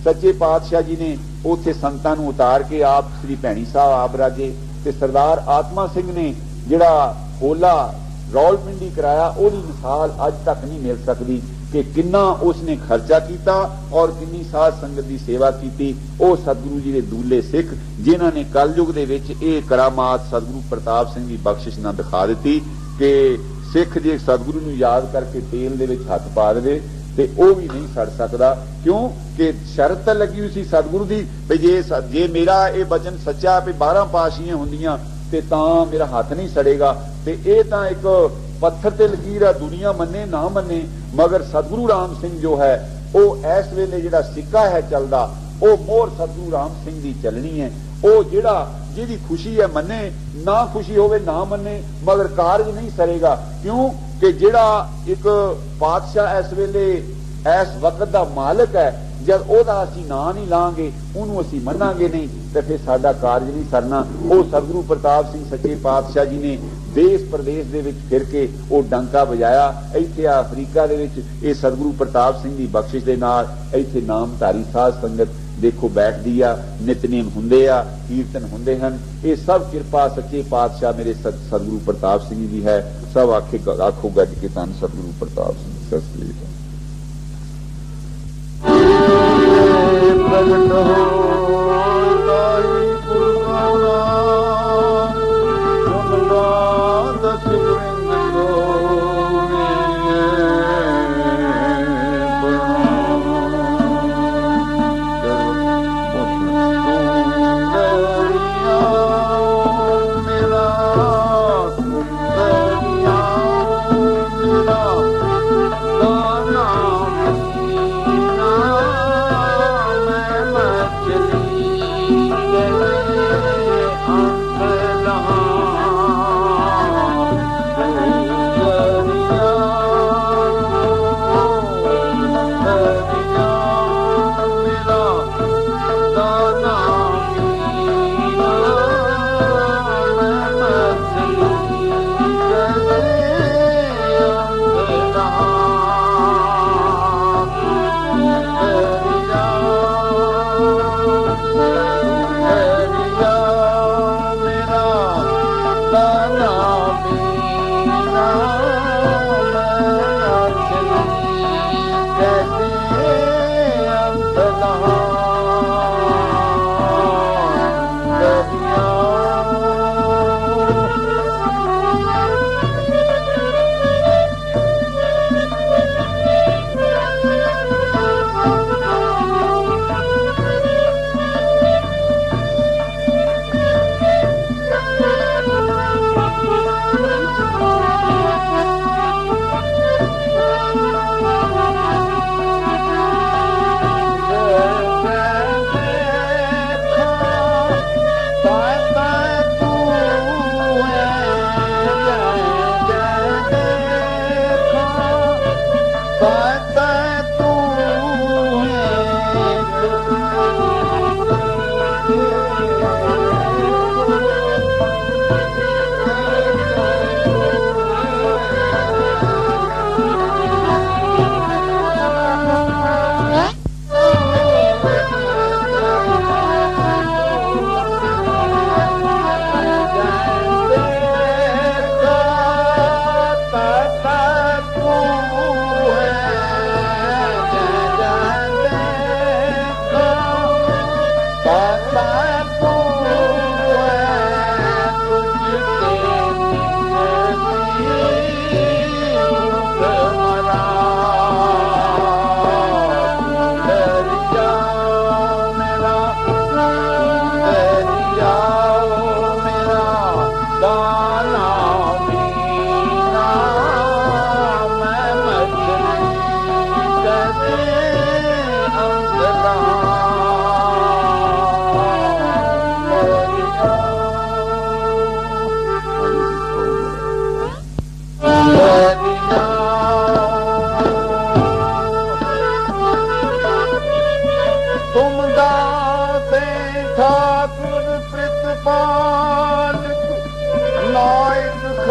Speaker 1: सच्चे पातशाह जी ने उत्थे संतां नूं उतार के आप श्री भैणी साहब आप राजे ते सरदार आत्मा सिंह ने जिहड़ा होला रौलपिंडी कराया ओहदी मिसाल अज तक नहीं मिल सकती कि किन्ना उसने खर्चा किया और किन्नी साध संगत की सेवा की। वो सतगुरु जी के दूले सिख जिन्हां ने कलयुग दे विच ये करामात सतगुरु प्रताप सिंह की बख्शिश ना दिखा दी कि सिख जे सतगुरु नूं याद करके तेल दे विच हथ पा दे ते वो भी नहीं सड़ सकता। क्यों कि शर्त लगी हुई सी सतगुरु की भी जे मेरा ये वचन सच्चा भी 12 पाशियां हुंदियां ते तां मेरा हथ नहीं सड़ेगा। ते ये तां एक पत्थर ते लकीर है, दुनिया मन्ने ना मन्ने, मगर सतगुरु राम सिंह जो है वो इस वेले जिहड़ा सिक्का है चलदा वो मोहर सतगुरु राम सिंह की चलनी है। वो जिहड़ा जिहदी खुशी है मन्ने, ना खुशी होवे ना मन्ने, मगर कारज नहीं सरेगा। क्यों कि जिहड़ा एक पातशाह इस वेले इस वक्त का मालिक है, जब ओहदा असीं नां नहीं लांगे उहनूं असीं मन्नांगे नहीं तो फिर साडा कारज नहीं सरना। वो सतगुरु प्रताप सिंह सच्चे पातशाह जी ने देश प्रदेश दे विच फिर के वो डंका बजाया। इत्थे अफ्रीका दे विच ये सतगुरु प्रताप सिंह की बख्शिश दे नाल इत्थे नामधारी साध संगत देखो बैठदी आ, नितनेम हुंदे आ, कीर्तन हुंदे हन। ये सब किरपा सच्चे पातशाह मेरे सतगुरु प्रताप सिंह जी है। सब आखो गज के धन सतगुरु प्रताप सिंह। सत श्री अकाल। प्रगट हो ताई पुरवाना सुनला दस वृंद को मेरा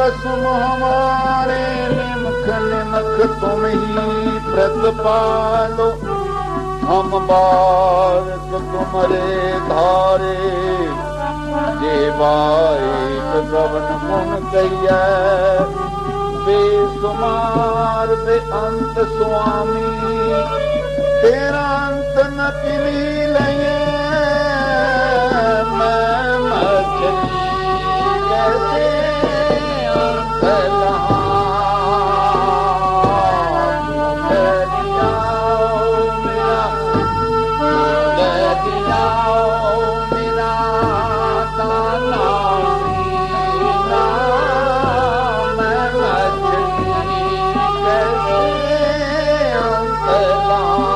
Speaker 2: कसम हमारे निमख निमख तुम ही प्रतिपालो, हम बारक तुम्हारे धारे, जेवाएक गवन गुण कहिए, बेसुमार बेअंत स्वामी, तेरा अंत न किनी लये, मैं मछली कैसे अंत लहा, मेरा दाना सीना, मैं मछली कैसे अंत लहा,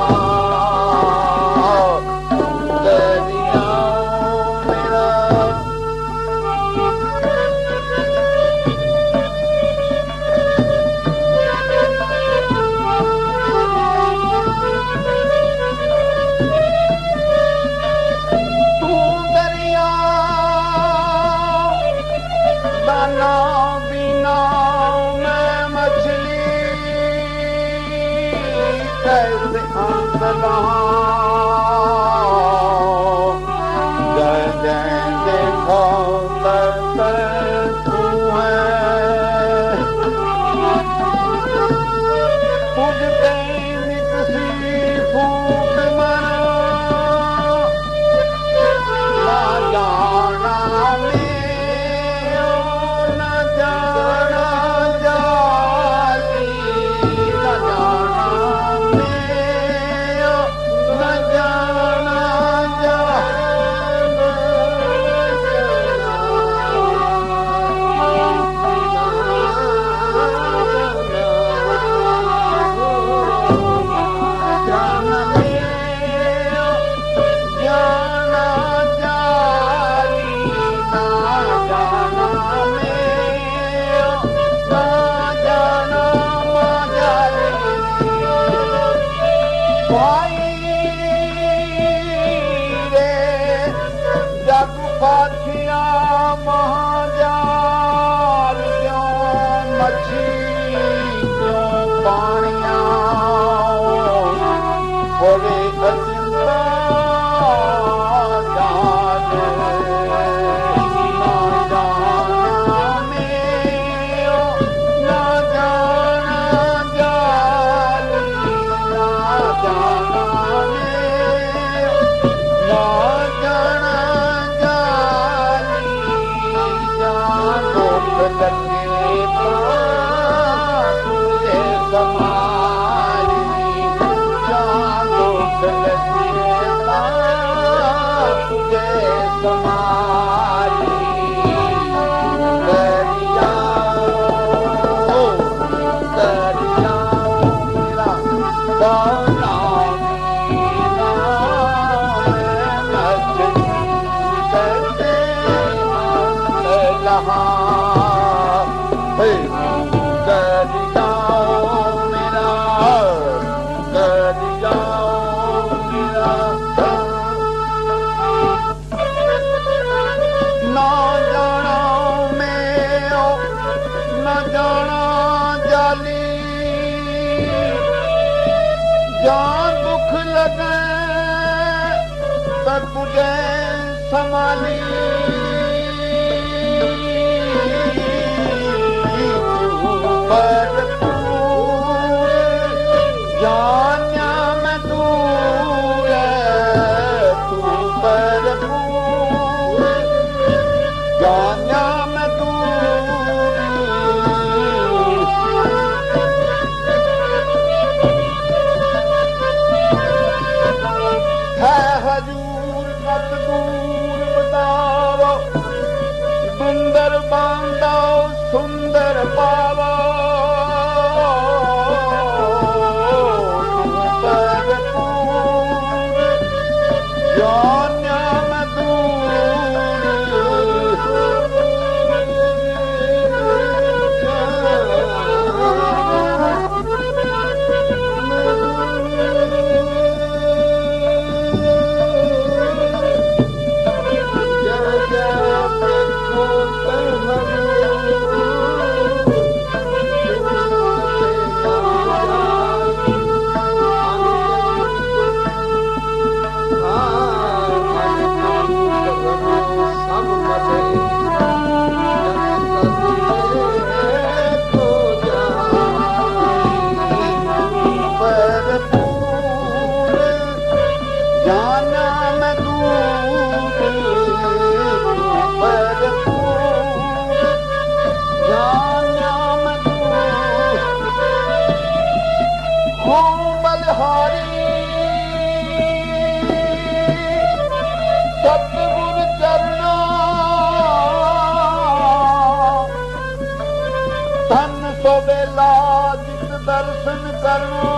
Speaker 2: दर्शन करना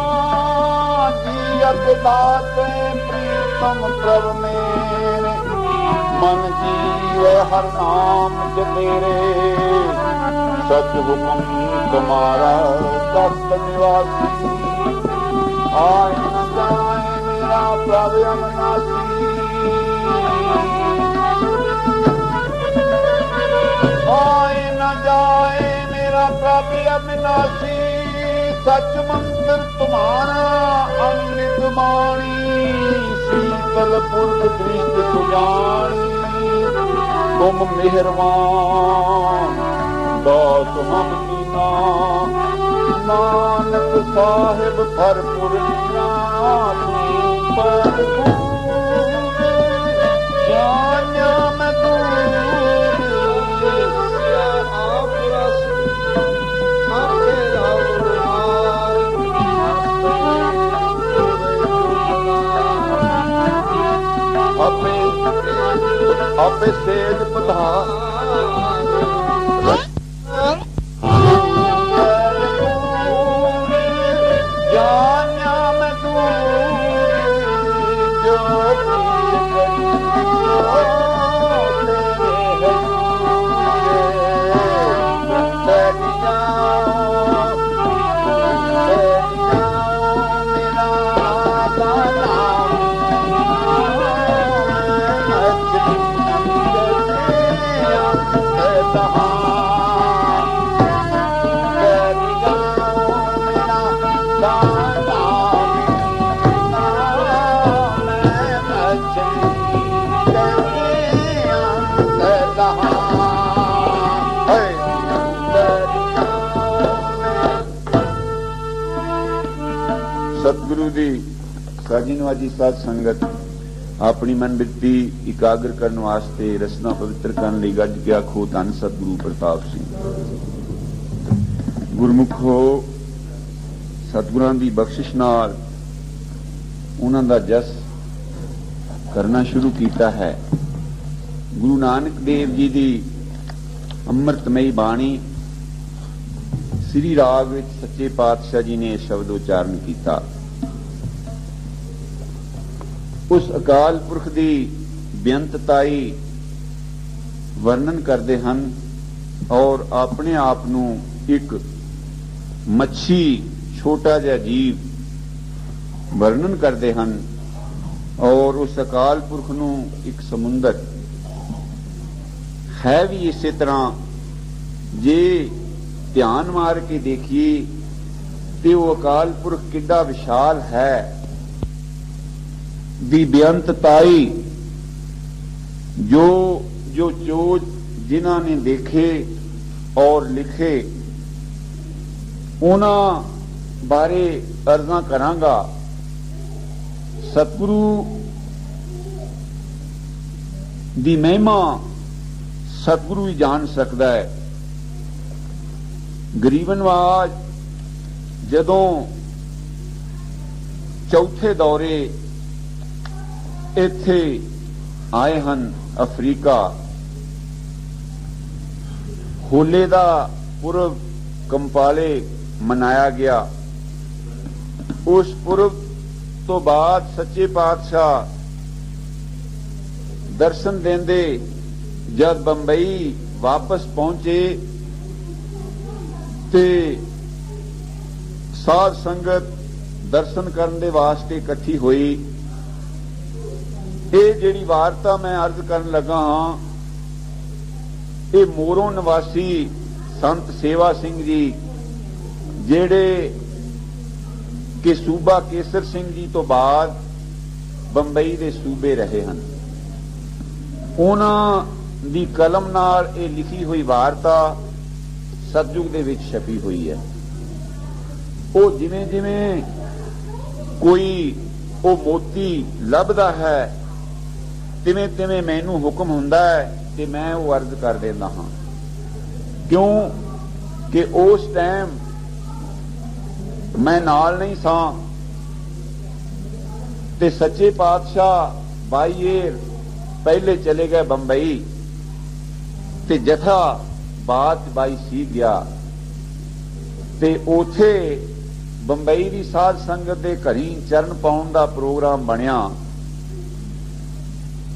Speaker 2: जियत दाते प्रीतम प्रभ मेरे मन जीवे हर नाम जतेरे सच हुक्म तुम्हारा तख्त निवासी आए न जाए मेरा प्रभ अविनाशी आए न जाए मेरा प्रभ अविनाशी सच मंत्र तुम्हारा अमृत वाणी शीतल पुरख दृष्ट सुजानी तुम मेहरबान दास हम दीना नानक साहिब भरपुर लीना जान्या मैं आपे सेज पधार जान्या मैं जो सतगुरु दी साजिनवाजी साध संगत अपनी मन बिरती इकागर करने वास्ते रसना पवित्र करने लई गज गया खो धन सतगुरु प्रताप सिंह गुरमुखो सतगुरां दी बख्शिश नाल उन्हां दा जस करना शुरू किया है। गुरु नानक देव जी दी अमृतमयी बाणी श्री राग विच सच्चे पातशाह जी ने शब्द उच्चारण किया। उस अकाल पुरख दी बेअंतताई वर्णन करते हैं और अपने आप नूं एक मच्छी छोटा जिहा जीव वर्णन करते हैं और उस अकाल पुरख नूं एक समुंदर है भी इसे तरह जे ध्यान मार के देखिए तो वो अकाल पुरख किड्डा विशाल है दी बेअंतताई जो जो चोज जिन्हां ने देखे और लिखे उन्हां बारे अर्जा करांगा। सतगुरु दी महिमा सतगुरु ही जान सकता है। गरीबनवाज जदों चौथे दौरे इत्थे आए हन अफ्रीका, होले दा पुरब कंपाले मनाया गया। उस पुरब तो बाद सच्चे पातशाह दर्शन देंदे जब बंबई वापस पहुंचे ते साध संगत दर्शन करने दे वास्ते इकट्ठी हुई। ये जिहड़ी वार्ता मैं अर्ज करन लगा हाँ, ये मोरों निवासी संत सेवा सिंह जी जिहड़े कि सूबा केसर सिंह जी तो बाद बंबई दे सूबे रहे हैं, उन्हां ਦੀ ਕਲਮ ਨਾਲ ਇਹ ਲਿਖੀ ਹੋਈ ਵਾਰਤਾ ਸਤਜੁਗ ਦੇ ਵਿੱਚ ਛਪੀ ਹੋਈ ਹੈ। ਉਹ ਜਿਵੇਂ ਜਿਵੇਂ ਕੋਈ ਉਹ ਮੋਤੀ ਲੱਭਦਾ ਹੈ ਤਿਵੇਂ ਤਿਵੇਂ ਮੈਨੂੰ ਹੁਕਮ ਹੁੰਦਾ ਹੈ ਤੇ ਮੈਂ ਉਹ ਅਰਜ਼ ਕਰ ਦਿੰਦਾ ਹਾਂ, ਕਿਉਂ ਕਿ ਉਸ ਟਾਈਮ ਮੈਂ ਨਾਲ ਨਹੀਂ ਸਾਂ ਤੇ ਸੱਚੇ ਪਾਤਸ਼ਾਹ ਬਾਈਏਰ ਪਹਿਲੇ ਚਲੇ ਗਏ ਬੰਬਈ ਤੇ ਜਥਾ ਬਾਅਦ ਬਾਈ ਸੀ ਗਿਆ ਤੇ ਉਥੇ ਬੰਬਈ ਦੀ ਸਾਧ ਸੰਗਤ ਦੇ ਘਰੀ ਚਰਨ ਪਾਉਣ ਦਾ ਪ੍ਰੋਗਰਾਮ ਬਣਿਆ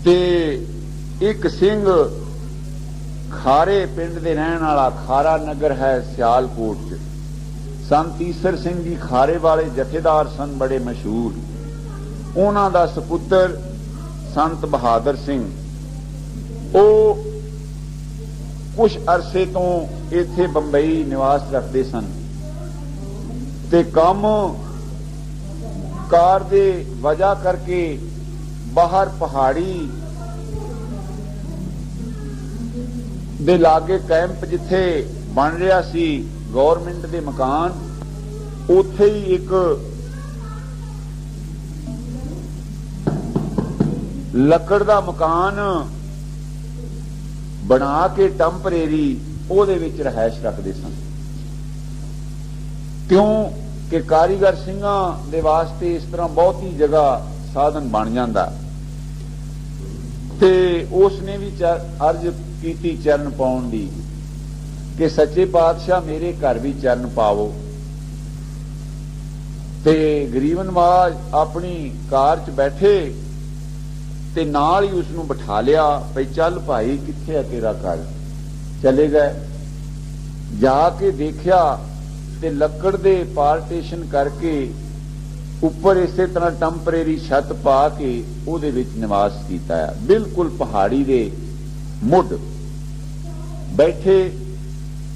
Speaker 2: ਤੇ ਇੱਕ ਸਿੰਘ ਖਾਰੇ ਪਿੰਡ ਦੇ ਰਹਿਣ ਵਾਲਾ, ਖਾਰਾ ਨਗਰ ਹੈ ਸਿਆਲਕੋਟ ਚ, ਸੰਤ ਈਸਰ ਸਿੰਘ ਜੀ ਖਾਰੇ ਵਾਲੇ ਜਥੇਦਾਰ ਸਨ, ਬੜੇ ਮਸ਼ਹੂਰ। ਉਹਨਾਂ ਦਾ ਸਪੁੱਤਰ ਸੰਤ ਬਹਾਦਰ ਸਿੰਘ, ਉਹ ਕੁਝ ਅਰਸੇ ਤੋਂ ਇੱਥੇ ਬੰਬਈ ਨਿਵਾਸ ਰੱਖਦੇ ਸਨ ਤੇ ਕੰਮ ਕਾਰ ਦੇ ਵਜ੍ਹਾ ਕਰਕੇ ਬਾਹਰ ਪਹਾੜੀ ਦੇ ਲਾਗੇ ਕੈਂਪ ਜਿੱਥੇ ਬਣ ਰਿਹਾ ਸੀ ਗਵਰਨਮੈਂਟ ਦੇ ਮਕਾਨ, ਉੱਥੇ ਹੀ ਇੱਕ ਲੱਕੜ ਦਾ ਮਕਾਨ ਬਣਾ ਕੇ ਟੈਂਪਰੇਰੀ ਉਹਦੇ ਵਿੱਚ ਰਹਿائش ਰੱਖਦੇ ਸਨ, ਕਿਉਂ ਕਿ ਕਾਰੀਗਰ ਸਿੰਘਾਂ ਦੇ ਵਾਸਤੇ ਇਸ ਤਰ੍ਹਾਂ ਬਹੁਤੀ ਜਗ੍ਹਾ ਸਾਧਨ ਬਣ ਜਾਂਦਾ। ਤੇ ਉਸ ਨੇ ਵੀ ਅਰਜ਼ ਕੀਤੀ ਚਰਨ ਪਾਉਣ ਦੀ ਕਿ ਸੱਚੇ ਪਾਤਸ਼ਾਹ ਮੇਰੇ ਘਰ ਵੀ ਚਰਨ ਪਾਵੋ। ਤੇ ਗਰੀਬ ਨਵਾਜ਼ ਆਪਣੀ ਕਾਰ 'ਚ ਬੈਠੇ ਤੇ ਨਾਲ ਹੀ ਉਸ ਨੂੰ ਬਿਠਾ ਲਿਆ, ਭਈ ਚੱਲ ਭਾਈ ਕਿੱਥੇ ਆ ਤੇਰਾ ਘਰ। ਚਲੇ ਗਏ, ਜਾ ਕੇ ਦੇਖਿਆ ਤੇ ਲੱਕੜ ਦੇ ਪਾਰਟੀਸ਼ਨ ਕਰਕੇ ਉੱਪਰ ਇਸੇ ਤਰ੍ਹਾਂ ਟੈਂਪਰੇਰੀ ਛੱਤ ਪਾ ਕੇ ਉਹਦੇ ਵਿੱਚ ਨਿਵਾਸ ਕੀਤਾ ਹੈ। ਬਿਲਕੁਲ ਪਹਾੜੀ ਦੇ ਮੁੱਢ ਬੈਠੇ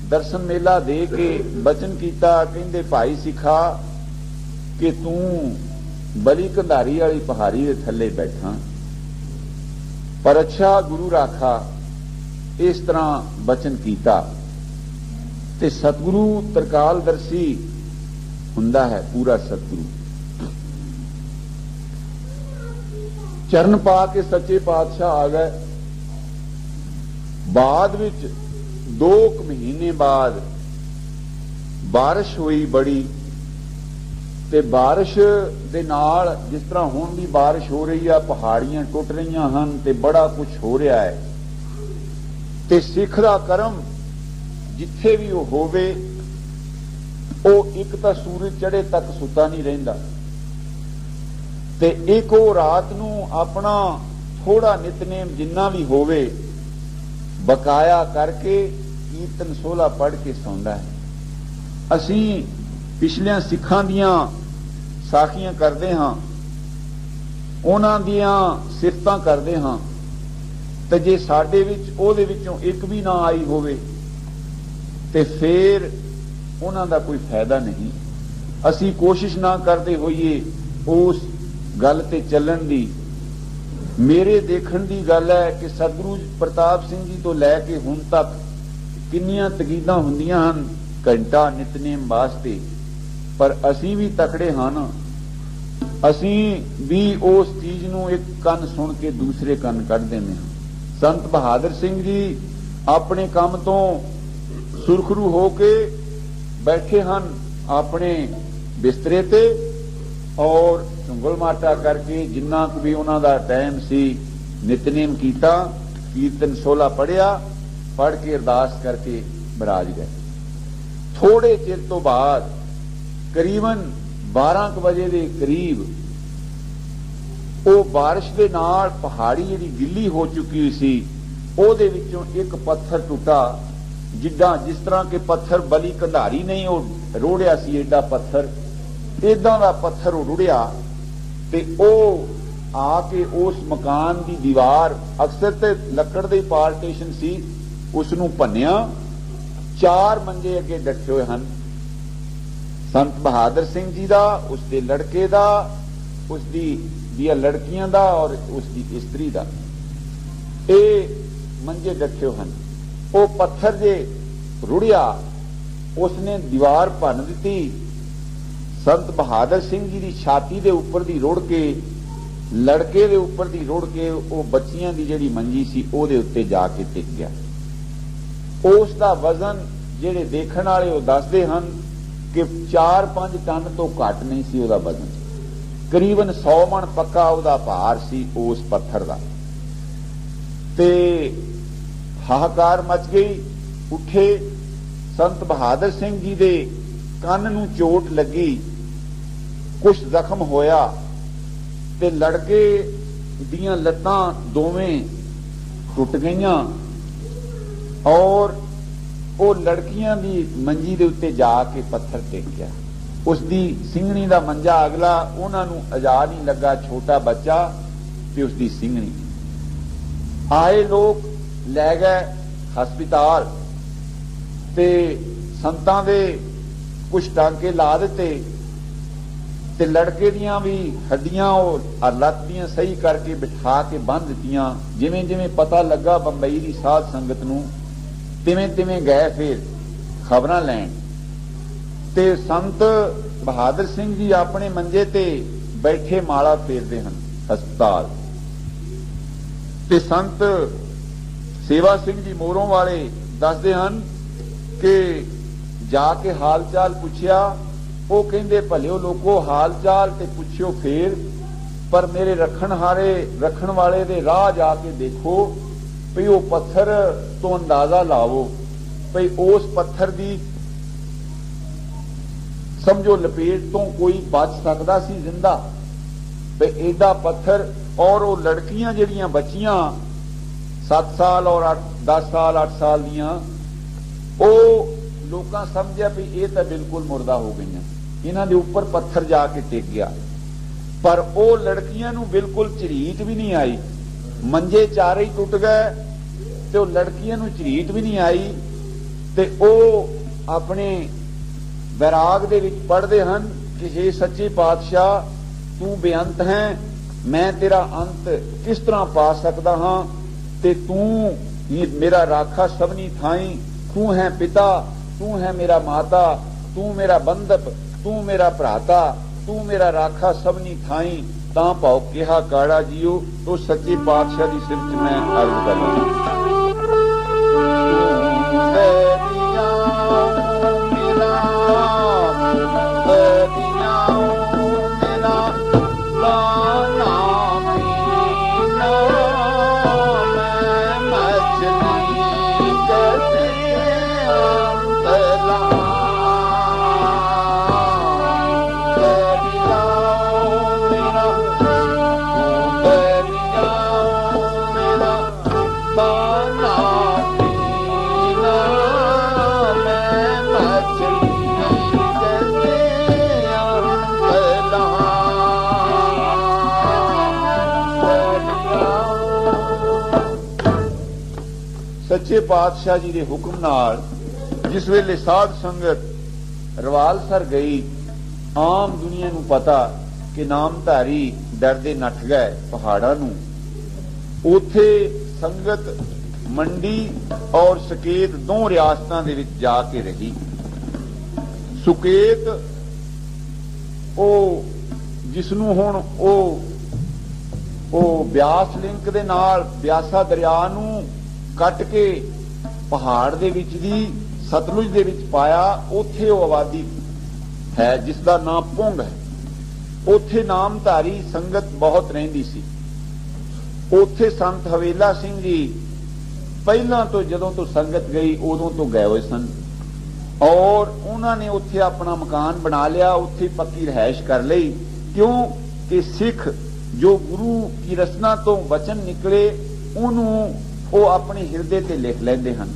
Speaker 2: ਦਰਸ਼ਨ ਮੇਲਾ ਦੇ ਕੇ ਬਚਨ ਕੀਤਾ, ਕਹਿੰਦੇ ਭਾਈ ਸਿੱਖਾ ਕਿ ਤੂੰ ਬਲੀ ਕੰਧਾਰੀ ਵਾਲੀ ਪਹਾੜੀ ਦੇ ਥੱਲੇ ਬੈਠਾ, ਪਰ ਅੱਛਾ ਗੁਰੂ ਰਾਖਾ। ਇਸ ਤਰ੍ਹਾਂ ਬਚਨ ਕੀਤਾ ਤੇ ਸਤਿਗੁਰੂ ਤਰਕਾਲਦਰਸ਼ੀ ਹੁੰਦਾ ਹੈ, ਪੂਰਾ ਸਤਿਗੁਰੂ। ਚਰਨ ਪਾ ਕੇ ਸੱਚੇ ਪਾਤਸ਼ਾਹ ਆ ਗਏ। ਬਾਅਦ ਵਿੱਚ 2 ਮਹੀਨੇ ਬਾਅਦ ਬਾਰਿਸ਼ ਹੋਈ ਬੜੀ, ਤੇ ਬਾਰਿਸ਼ ਦੇ ਨਾਲ ਜਿਸ ਤਰ੍ਹਾਂ ਹੁਣ ਵੀ ਬਾਰਿਸ਼ ਹੋ ਰਹੀ ਆ, ਪਹਾੜੀਆਂ ਟੁੱਟ ਰਹੀਆਂ ਹਨ ਤੇ ਬੜਾ ਕੁਝ ਹੋ ਰਿਹਾ ਹੈ। ਤੇ ਸਿੱਖ ਦਾ ਕਰਮ ਜਿੱਥੇ ਵੀ ਉਹ ਹੋਵੇ, ਉਹ ਇੱਕ ਤਾਂ ਸੂਰਜ ਚੜ੍ਹੇ ਤੱਕ ਸੁੱਤਾ ਨਹੀਂ ਰਹਿੰਦਾ ਤੇ ਇੱਕ ਉਹ ਰਾਤ ਨੂੰ ਆਪਣਾ ਥੋੜਾ ਨਿਤਨੇਮ ਜਿੰਨਾ ਵੀ ਹੋਵੇ ਬਕਾਇਆ ਕਰਕੇ ਕੀਰਤਨ ਸੋਲਾ ਪੜ੍ਹ ਕੇ ਸੌਂਦਾ ਹੈ। ਅਸੀਂ ਪਿਛਲਿਆਂ ਸਿੱਖਾਂ ਦੀਆਂ ਸਾਖੀਆਂ ਕਰਦੇ ਹਾਂ, ਉਹਨਾਂ ਦੀਆਂ ਸਿਫਤਾਂ ਕਰਦੇ ਹਾਂ, ਤੇ ਜੇ ਸਾਡੇ ਵਿੱਚ ਉਹਦੇ ਵਿੱਚੋਂ ਇੱਕ ਵੀ ਨਾ ਆਈ ਹੋਵੇ ਤੇ ਫੇਰ ਉਹਨਾਂ ਦਾ ਕੋਈ ਫਾਇਦਾ ਨਹੀਂ। ਅਸੀਂ ਕੋਸ਼ਿਸ਼ ਨਾ ਕਰਦੇ ਹੋਈਏ ਉਸ ਗੱਲ ਤੇ ਚੱਲਣ ਦੀ। ਮੇਰੇ ਦੇਖਣ ਦੀ ਗੱਲ ਹੈ ਕਿ ਸਤਿਗੁਰੂ ਪ੍ਰਤਾਪ ਸਿੰਘ ਜੀ ਤੋਂ ਲੈ ਕੇ ਹੁਣ ਤੱਕ ਕਿੰਨੀਆਂ ਤਕੀਦਾਂ ਹੁੰਦੀਆਂ ਹਨ ਘੰਟਾ ਨਿਤਨੇਮ ਵਾਸਤੇ, ਪਰ ਅਸੀਂ ਵੀ ਤਕੜੇ ਹਨ। ਅਸੀਂ ਵੀ ਉਸ ਚੀਜ਼ ਨੂੰ ਇੱਕ ਕੰਨ ਸੁਣ ਕੇ ਦੂਸਰੇ ਕੰਨ ਕੱਢ ਦਿੰਦੇ ਹਾਂ। ਸੰਤ ਬਹਾਦਰ ਸਿੰਘ ਜੀ ਆਪਣੇ ਕੰਮ ਤੋਂ ਸੁਰਖਰੂ ਹੋ ਕੇ ਬੈਠੇ ਹਨ ਆਪਣੇ ਬਿਸਤਰੇ ਤੇ, ਔਰ ਝੁੰਗਲ ਮਾਟਾ ਕਰਕੇ ਜਿੰਨਾ ਕੁ ਵੀ ਉਹਨਾਂ ਦਾ ਟਾਈਮ ਸੀ ਨਿਤਨੇਮ ਕੀਤਾ, ਕੀਰਤਨ ਸੋਲਾ ਪੜਿਆ, ਪੜ ਕੇ ਅਰਦਾਸ ਕਰਕੇ ਬਰਾਜ ਗਏ। ਥੋੜੇ ਚਿਰ ਤੋਂ ਬਾਅਦ ਕਰੀਬਨ 12 ਵਜੇ ਦੇ ਕਰੀਬ ਉਹ ਬਾਰਿਸ਼ ਦੇ ਨਾਲ ਪਹਾੜੀ ਜਿਹੜੀ ਗਿੱਲੀ ਹੋ ਚੁੱਕੀ ਸੀ, ਉਹਦੇ ਵਿੱਚੋਂ ਇੱਕ ਪੱਥਰ ਟੁੱਟਾ, ਜਿਸ ਤਰ੍ਹਾਂ ਕਿ ਪੱਥਰ ਬਲੀ ਕੰਧਾਰੀ ਨਹੀਂ ਉਹ ਰੋੜਿਆ ਸੀ, ਏਡਾ ਪੱਥਰ, ਏਦਾਂ ਦਾ ਪੱਥਰ ਉਹ ਰੁੜਿਆ ਤੇ ਉਹ ਆ ਕੇ ਉਸ ਮਕਾਨ ਦੀ ਦੀਵਾਰ, ਅਕਸਰ ਤੇ ਲੱਕੜ ਦੇ ਪਾਰਟੀਸ਼ਨ ਸੀ, ਉਸ ਨੂੰ ਭੰਨਿਆ। 4 ਮੰਜੇ ਅੱਗੇ ਡਟੇ ਹੋਏ ਹਨ, ਸੰਤ ਬਹਾਦਰ ਸਿੰਘ ਜੀ ਦਾ, ਉਸ ਦੇ ਲੜਕੇ ਦਾ, ਉਸ ਦੀਆਂ ਲੜਕੀਆਂ ਦਾ ਔਰ ਉਸ ਦੀ ਇਸਤਰੀ ਦਾ। ਇਹ ਮੰਜੇ ਡੱਠੇ ਹਨ। ਉਹ ਪੱਥਰ ਜੇ ਰੁੜਿਆ, ਉਸਨੇ ਦੀਵਾਰ ਭੰਨ ਦਿੱਤੀ। ਸੰਤ ਬਹਾਦਰ ਸਿੰਘ ਜੀ ਦੀ ਛਾਤੀ ਦੇ ਉੱਪਰ ਦੀ ਰੁੜ ਕੇ, ਲੜਕੇ ਦੇ ਉੱਪਰ ਦੀ ਰੁੜ ਕੇ ਉਹ ਬੱਚੀਆਂ ਦੀ ਜਿਹੜੀ ਮੰਜੀ ਸੀ ਉਹਦੇ ਉੱਤੇ ਜਾ ਕੇ ਟਿਕ ਗਿਆ। ਉਸ ਦਾ ਵਜ਼ਨ ਜਿਹੜੇ ਦੇਖਣ ਵਾਲੇ ਉਹ ਦੱਸਦੇ ਹਨ ਕਿ 4-5 ਟਨ ਤੋਂ ਘੱਟ ਨਹੀਂ ਸੀ ਉਹਦਾ ਵਜ਼ਨ, ਕਰੀਬਨ 100 ਮਣ ਪੱਕਾ ਉਹਦਾ ਭਾਰ ਸੀ ਉਸ ਪੱਥਰ ਦਾ। ਤੇ ਹਾਹਾਕਾਰ ਮਚ ਗਈ। ਉੱਠੇ। ਸੰਤ ਬਹਾਦਰ ਸਿੰਘ ਜੀ ਦੇ ਕੰਨ ਨੂੰ ਚੋਟ ਲੱਗੀ, ਕੁਝ ਜ਼ਖਮ ਹੋਇਆ ਤੇ ਲੜਕੇ ਦੀਆਂ ਲੱਤਾਂ ਦੋਵੇਂ ਟੁੱਟ ਗਈਆਂ ਔਰ ਉਹ ਲੜਕੀਆਂ ਦੀ ਮੰਜੀ ਦੇ ਉੱਤੇ ਜਾ ਕੇ ਪੱਥਰ ਟੇਕ ਗਿਆ। ਉਸ ਦੀ ਸਿੰਘਣੀ ਦਾ ਮੰਜਾ ਅਗਲਾ, ਉਹਨਾਂ ਨੂੰ ਅਜਾ ਨਹੀਂ ਲੱਗਾ, ਛੋਟਾ ਬੱਚਾ ਤੇ ਉਸ ਦੀ ਸਿੰਘਣੀ। ਆਏ ਲੋਕ ਲੈ ਗਏ ਹਸਪਤਾਲ ਤੇ ਸੰਤਾਂ ਦੇ ਕੁਝ ਟਾਂਕੇ ਲਾ ਦਿੱਤੇ ਤੇ ਲੜਕੇ ਦੀਆਂ ਵੀ ਹੱਡੀਆਂ ਉਹ ਲੱਤ ਦੀਆਂ ਸਹੀ ਕਰਕੇ ਬਿਠਾ ਕੇ ਬੰਨ੍ਹ ਦਿੱਤੀਆਂ। ਜਿਵੇਂ ਜਿਵੇਂ ਪਤਾ ਲੱਗਾ ਬੰਬਈ ਦੀ ਸਾਧ ਸੰਗਤ ਨੂੰ, ਤਿਵੇਂ ਤਿਵੇਂ ਗਏ ਫਿਰ ਖਬਰਾਂ ਲੈਣ। ਤੇ ਸੰਤ ਬਹਾਦਰ ਸਿੰਘ ਜੀ ਆਪਣੇ ਮੰਜੇ ਤੇ ਬੈਠੇ ਮਾਲਾ ਫੇਰਦੇ ਹਨ ਹਸਪਤਾਲ। ਤੇ ਸੰਤ ਸੇਵਾ ਸਿੰਘ ਜੀ ਮੋਰੋਂ ਵਾਲੇ ਦੱਸਦੇ ਹਨ ਕਿ ਜਾ ਕੇ ਹਾਲ ਚਾਲ ਪੁੱਛਿਆ। ਉਹ ਕਹਿੰਦੇ ਭਲਿਓ ਲੋਕੋ ਹਾਲ ਚਾਲ ਤੇ ਪੁੱਛਿਓ ਫੇਰ, ਪਰ ਮੇਰੇ ਰੱਖਣ ਵਾਲੇ ਦੇ ਰਾਹ ਜਾ ਕੇ ਦੇਖੋ ਭਈ ਉਹ ਪੱਥਰ ਤੋਂ ਅੰਦਾਜ਼ਾ ਲਾਵੋ ਭਈ ਉਸ ਪੱਥਰ ਦੀ ਸਮਝੋ ਲਪੇਟ ਤੋਂ ਕੋਈ ਬਚ ਸਕਦਾ ਸੀ ਜ਼ਿੰਦਾ, ਭਈ ਏਡਾ ਪੱਥਰ। ਔਰ ਉਹ ਲੜਕੀਆਂ ਜਿਹੜੀਆਂ ਬੱਚੀਆਂ 7 ਸਾਲ ਔਰ 10 ਸਾਲ 8 ਸਾਲ ਦੀਆਂ, ਉਹ ਲੋਕਾਂ ਸਮਝਿਆ ਵੀ ਇਹ ਤਾਂ ਬਿਲਕੁਲ ਮੁਰਦਾ ਹੋ ਗਈਆਂ, ਇਹਨਾਂ ਦੇ ਉੱਪਰ ਪੱਥਰ ਜਾ ਕੇ ਟਿਕ ਗਿਆ। ਪਰ ਉਹ ਲੜਕੀਆਂ ਨੂੰ ਬਿਲਕੁਲ ਝਰੀਟ ਵੀ ਨਹੀਂ ਆਈ। ਮੰਜੇ ਚਾਰੇ ਹੀ ਟੁੱਟ ਗਏ ਤੇ ਉਹ ਲੜਕੀਆਂ ਨੂੰ ਝਰੀਟ ਵੀ ਨਹੀਂ ਆਈ। ਤੇ ਉਹ ਆਪਣੇ ਵੈਰਾਗ ਦੇ ਵਿੱਚ ਪੜ੍ਹਦੇ ਹਨ ਕਿ ਹੇ ਸੱਚੇ ਪਾਤਸ਼ਾਹ, ਤੂੰ ਬੇਅੰਤ ਹੈ, ਮੈਂ ਤੇਰਾ ਅੰਤ ਕਿਸ ਤਰ੍ਹਾਂ ਪਾ ਸਕਦਾ ਹਾਂ, ਤੇ ਤੂੰ ਮੇਰਾ ਰਾਖਾ ਸਭਨੀ ਥਾਈ, ਤੂੰ ਹੈ ਪਿਤਾ, ਤੂੰ ਹੈ ਮੇਰਾ ਮਾਤਾ, ਤੂੰ ਮੇਰਾ ਬੰਧਪ, ਤੂੰ ਮੇਰਾ ਭਰਾਤਾ, ਤੂੰ ਮੇਰਾ ਰਾਖਾ ਸਭਨੀ ਥਾਈ, ਤਾਂ ਭਾਉ ਕਿਹਾ ਕਾੜਾ ਜੀਓ। ਤੋ ਸੱਚੇ ਪਾਤਸ਼ਾਹ ਦੀ ਸਿਫਤ ਚ ਮੈਂ ਅਰਜ਼ ਕਰਦਾ ਸੱਚੇ ਪਾਤਸ਼ਾਹ ਜੀ ਦੇ ਹੁਕਮ ਨਾਲ ਜਿਸ ਵੇਲੇ ਸਾਧ ਸੰਗਤ ਰਵਾਲਸਰ ਗਈ, ਆਮ ਦੁਨੀਆ ਨੂੰ ਪਤਾ ਕਿ ਨਾਮਧਾਰੀ ਡਰਦੇ ਨੱਠ ਗਏ ਪਹਾੜਾਂ ਨੂੰ। ਉੱਥੇ ਸੰਗਤ ਮੰਡੀ ਔਰ ਸੁਕੇਤ ਦੋ ਰਿਆਸਤਾਂ ਦੇ ਵਿੱਚ ਜਾ ਕੇ ਰਹੀ। ਸੁਕੇਤ ਉਹ ਜਿਸ ਨੂੰ ਹੁਣ ਉਹ ਬਿਆਸ ਲਿੰਕ ਦੇ ਨਾਲ ਬਿਆਸਾ ਦਰਿਆ ਨੂੰ ਕੱਟ ਕੇ ਪਹਾੜ ਦੇ ਵਿੱਚ ਦੀ ਸਤਲੁਜ ਦੇ ਵਿੱਚ ਪਾਇਆ, ਉੱਥੇ ਉਹ ਆਬਾਦੀ ਹੈ ਜਿਸ ਦਾ ਨਾਮ ਪੁੰਗ ਹੈ। ਉੱਥੇ ਨਾਮਧਾਰੀ ਸੰਗਤ ਬਹੁਤ ਰਹਿੰਦੀ ਸੀ। ਉੱਥੇ ਸੰਤ ਹਵੇਲਾ ਸਿੰਘ ਜੀ ਪਹਿਲਾਂ ਤੋਂ ਜਦੋਂ ਤੋਂ ਸੰਗਤ ਗਈ ਉਦੋਂ ਤੋਂ ਗਏ ਹੋਏ ਸਨ ਔਰ ਉਹਨਾਂ ਨੇ ਉੱਥੇ ਆਪਣਾ ਮਕਾਨ ਬਣਾ ਲਿਆ, ਉੱਥੇ ਪੱਕੀ ਰਿਹਾਇਸ਼ ਕਰ ਲਈ। ਕਿਉਂ ਕਿ ਸਿੱਖ ਜੋ ਗੁਰੂ ਕੀ ਰਸਨਾ ਤੋਂ ਵਚਨ ਨਿਕਲੇ ਉਹਨੂੰ ਉਹ ਆਪਣੇ ਹਿਰਦੇ ਤੇ ਲਿਖ ਲੈਂਦੇ ਹਨ।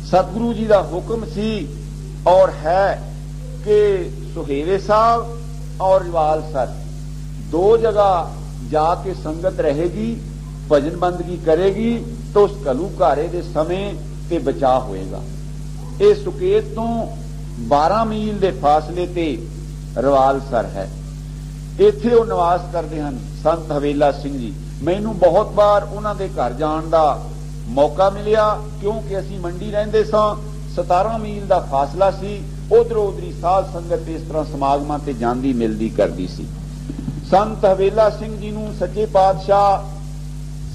Speaker 2: ਸਤਿਗੁਰੂ ਜੀ ਦਾ ਹੁਕਮ ਸੀ ਔਰ ਹੈ ਕਿ ਸੁਹੇਵੇ ਸਾਹਿਬ ਔਰ ਰਵਾਲਸਰ ਦੋ ਜਗ੍ਹਾ ਜਾ ਕੇ ਸੰਗਤ ਰਹੇਗੀ, ਭਜਨ ਬੰਦਗੀ ਕਰੇਗੀ ਤਾਂ ਉਸ ਘਲੂਘਾਰੇ ਦੇ ਸਮੇਂ ਤੇ ਬਚਾਅ ਹੋਏਗਾ। ਇਹ ਸੁਕੇਤ ਤੋਂ 12 ਮੀਲ ਦੇ ਫਾਸਲੇ ਤੇ ਰਵਾਲਸਰ ਹੈ। ਇੱਥੇ ਉਹ ਨਿਵਾਸ ਕਰਦੇ ਹਨ ਸੰਤ ਹਵੇਲਾ ਸਿੰਘ ਜੀ। ਮੈਨੂੰ ਬਹੁਤ ਵਾਰ ਉਹਨਾਂ ਦੇ ਘਰ ਜਾਣ ਦਾ मौका मिलिया क्योंकि असीं मंडी रहिंदे सां 17 मील का फासला सी उधरों उधरी साध संगत इस तरह समागमां ते जांदी मिलदी करदी सी। संत हवेला सिंह जी नूं सच्चे पातशाह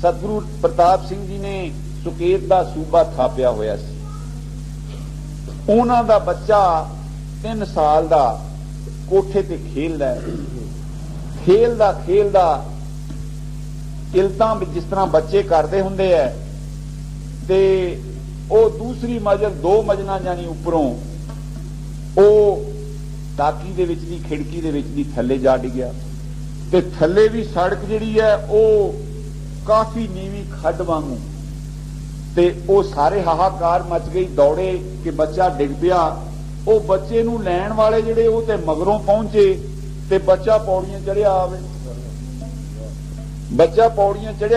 Speaker 2: सतगुरु प्रताप सिंह जी ने सुकेत दा सूबा थापिया होया सी। उन्हां दा बच्चा 3 साल दा कोठे ते खेलदा खेलदा इलतां जिस तरह बच्चे करते हुंदे है ते ओ दूसरी मंजिल 2 मंजिलां जानी उपरों ओ टाकी दे विच दी खिड़की दे विच दी थल्ले जा डिग्या ते थल्ले भी सड़क जिहड़ी है ओ काफी नीवी खड्ड वांगू ते ओ सारे हाहाकार मच गई दौड़े कि बच्चा डिग पिया। ओ बच्चे नूं लैण वाले जिहड़े ओ ते मगरों पहुंचे ते बच्चा पौड़ियां चढ़िया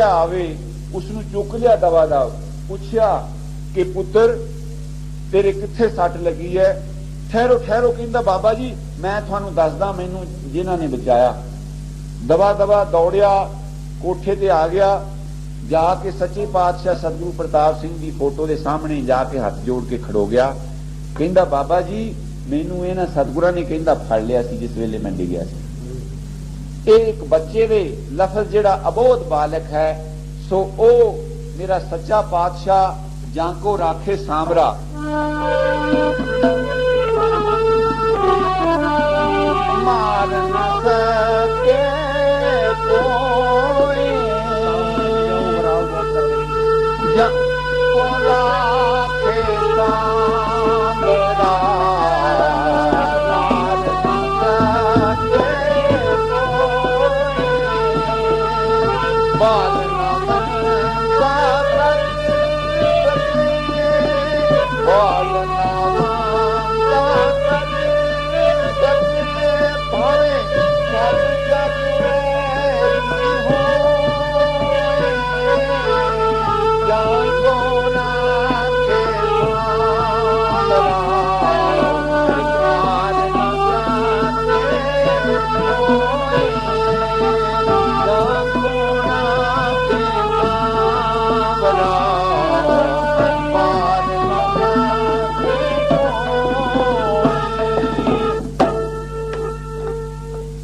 Speaker 2: आवे उसनूं चुक लिया दवा दव पुछया कि पुत्र तेरे कित्थे सट लगी है। ठहरो ठहरो कहंदा बाबा जी मैं तुहानूं दसदा मैनूं जिन्हां ने बचाया। दवा दवा दौड़िया कोठे ते आ गया जाके सच्चे पातशाह सतगुरु प्रताप सिंह की फोटो के सामने जाके हाथ जोड़ के खड़ो गया। कहंदा बाबा जी मैनू इन्हां सतगुरां ने कहंदा फड़ लिया सी जिस वेले मैं डिग्या सी। एक बच्चे दे लफज जिहड़ा अबोध बालक है सो ओ मेरा सच्चा पातशाह जांको राखे सामरा मार न सके कोई जांको राखे सामरा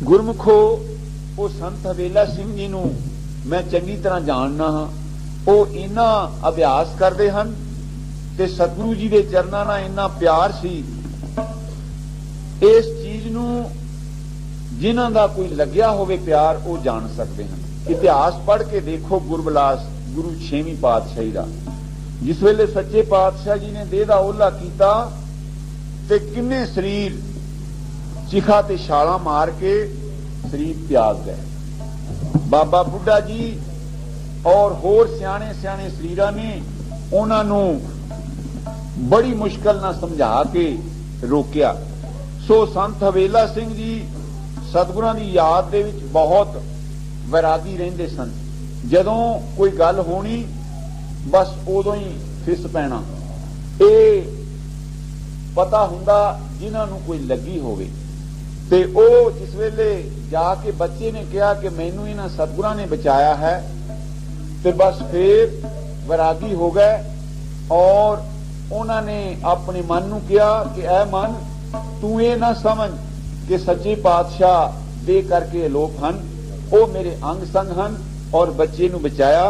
Speaker 2: गुरमुखो वो संत हवेला सिंह जी नूं मैं चंगी तरह जानना हाँ। वो इन्ना अभ्यास करते हैं ते सतगुरु जी के चरणों नाल इन्ना प्यार सी। इस चीज नूं जिन्हां दा कोई लग्या होवे प्यार वो जान सकते हैं। इतिहास पढ़ के देखो गुरबिलास गुरु 6वीं पातशाही का जिस वेले सच्चे पातशाह जी ने देह दा ओला कीता ते किन्ने शरीर चिखा ते छाला मार के शरीर त्याग गए। बाबा बुढ़ा जी और होर सियाने सियाने शरीरां ने उन्हां नूं बड़ी मुश्किल नाल समझा के रोकिया। सो संत हवेला सिंह जी सतगुरां दी याद दे विच बहुत वैरागी रहिंदे सन। जदों कोई गल होनी बस उदों ही फिस पैना। ये पता हुंदा जिन्हां नूं कोई लगी होवे ते ओ जिस वेले जाके बच्चे ने कहा कि मैनू इन्हां सतगुरां ने बचाया है ते बस फिर वैरागी हो गए और उन्होंने अपने मन नूं कहा कि ऐ मन तू ये ना समझ कि सच्चे पातशाह दे करके लोक हन, ओ मेरे अंग संग हन और बच्चे नूं बचाया।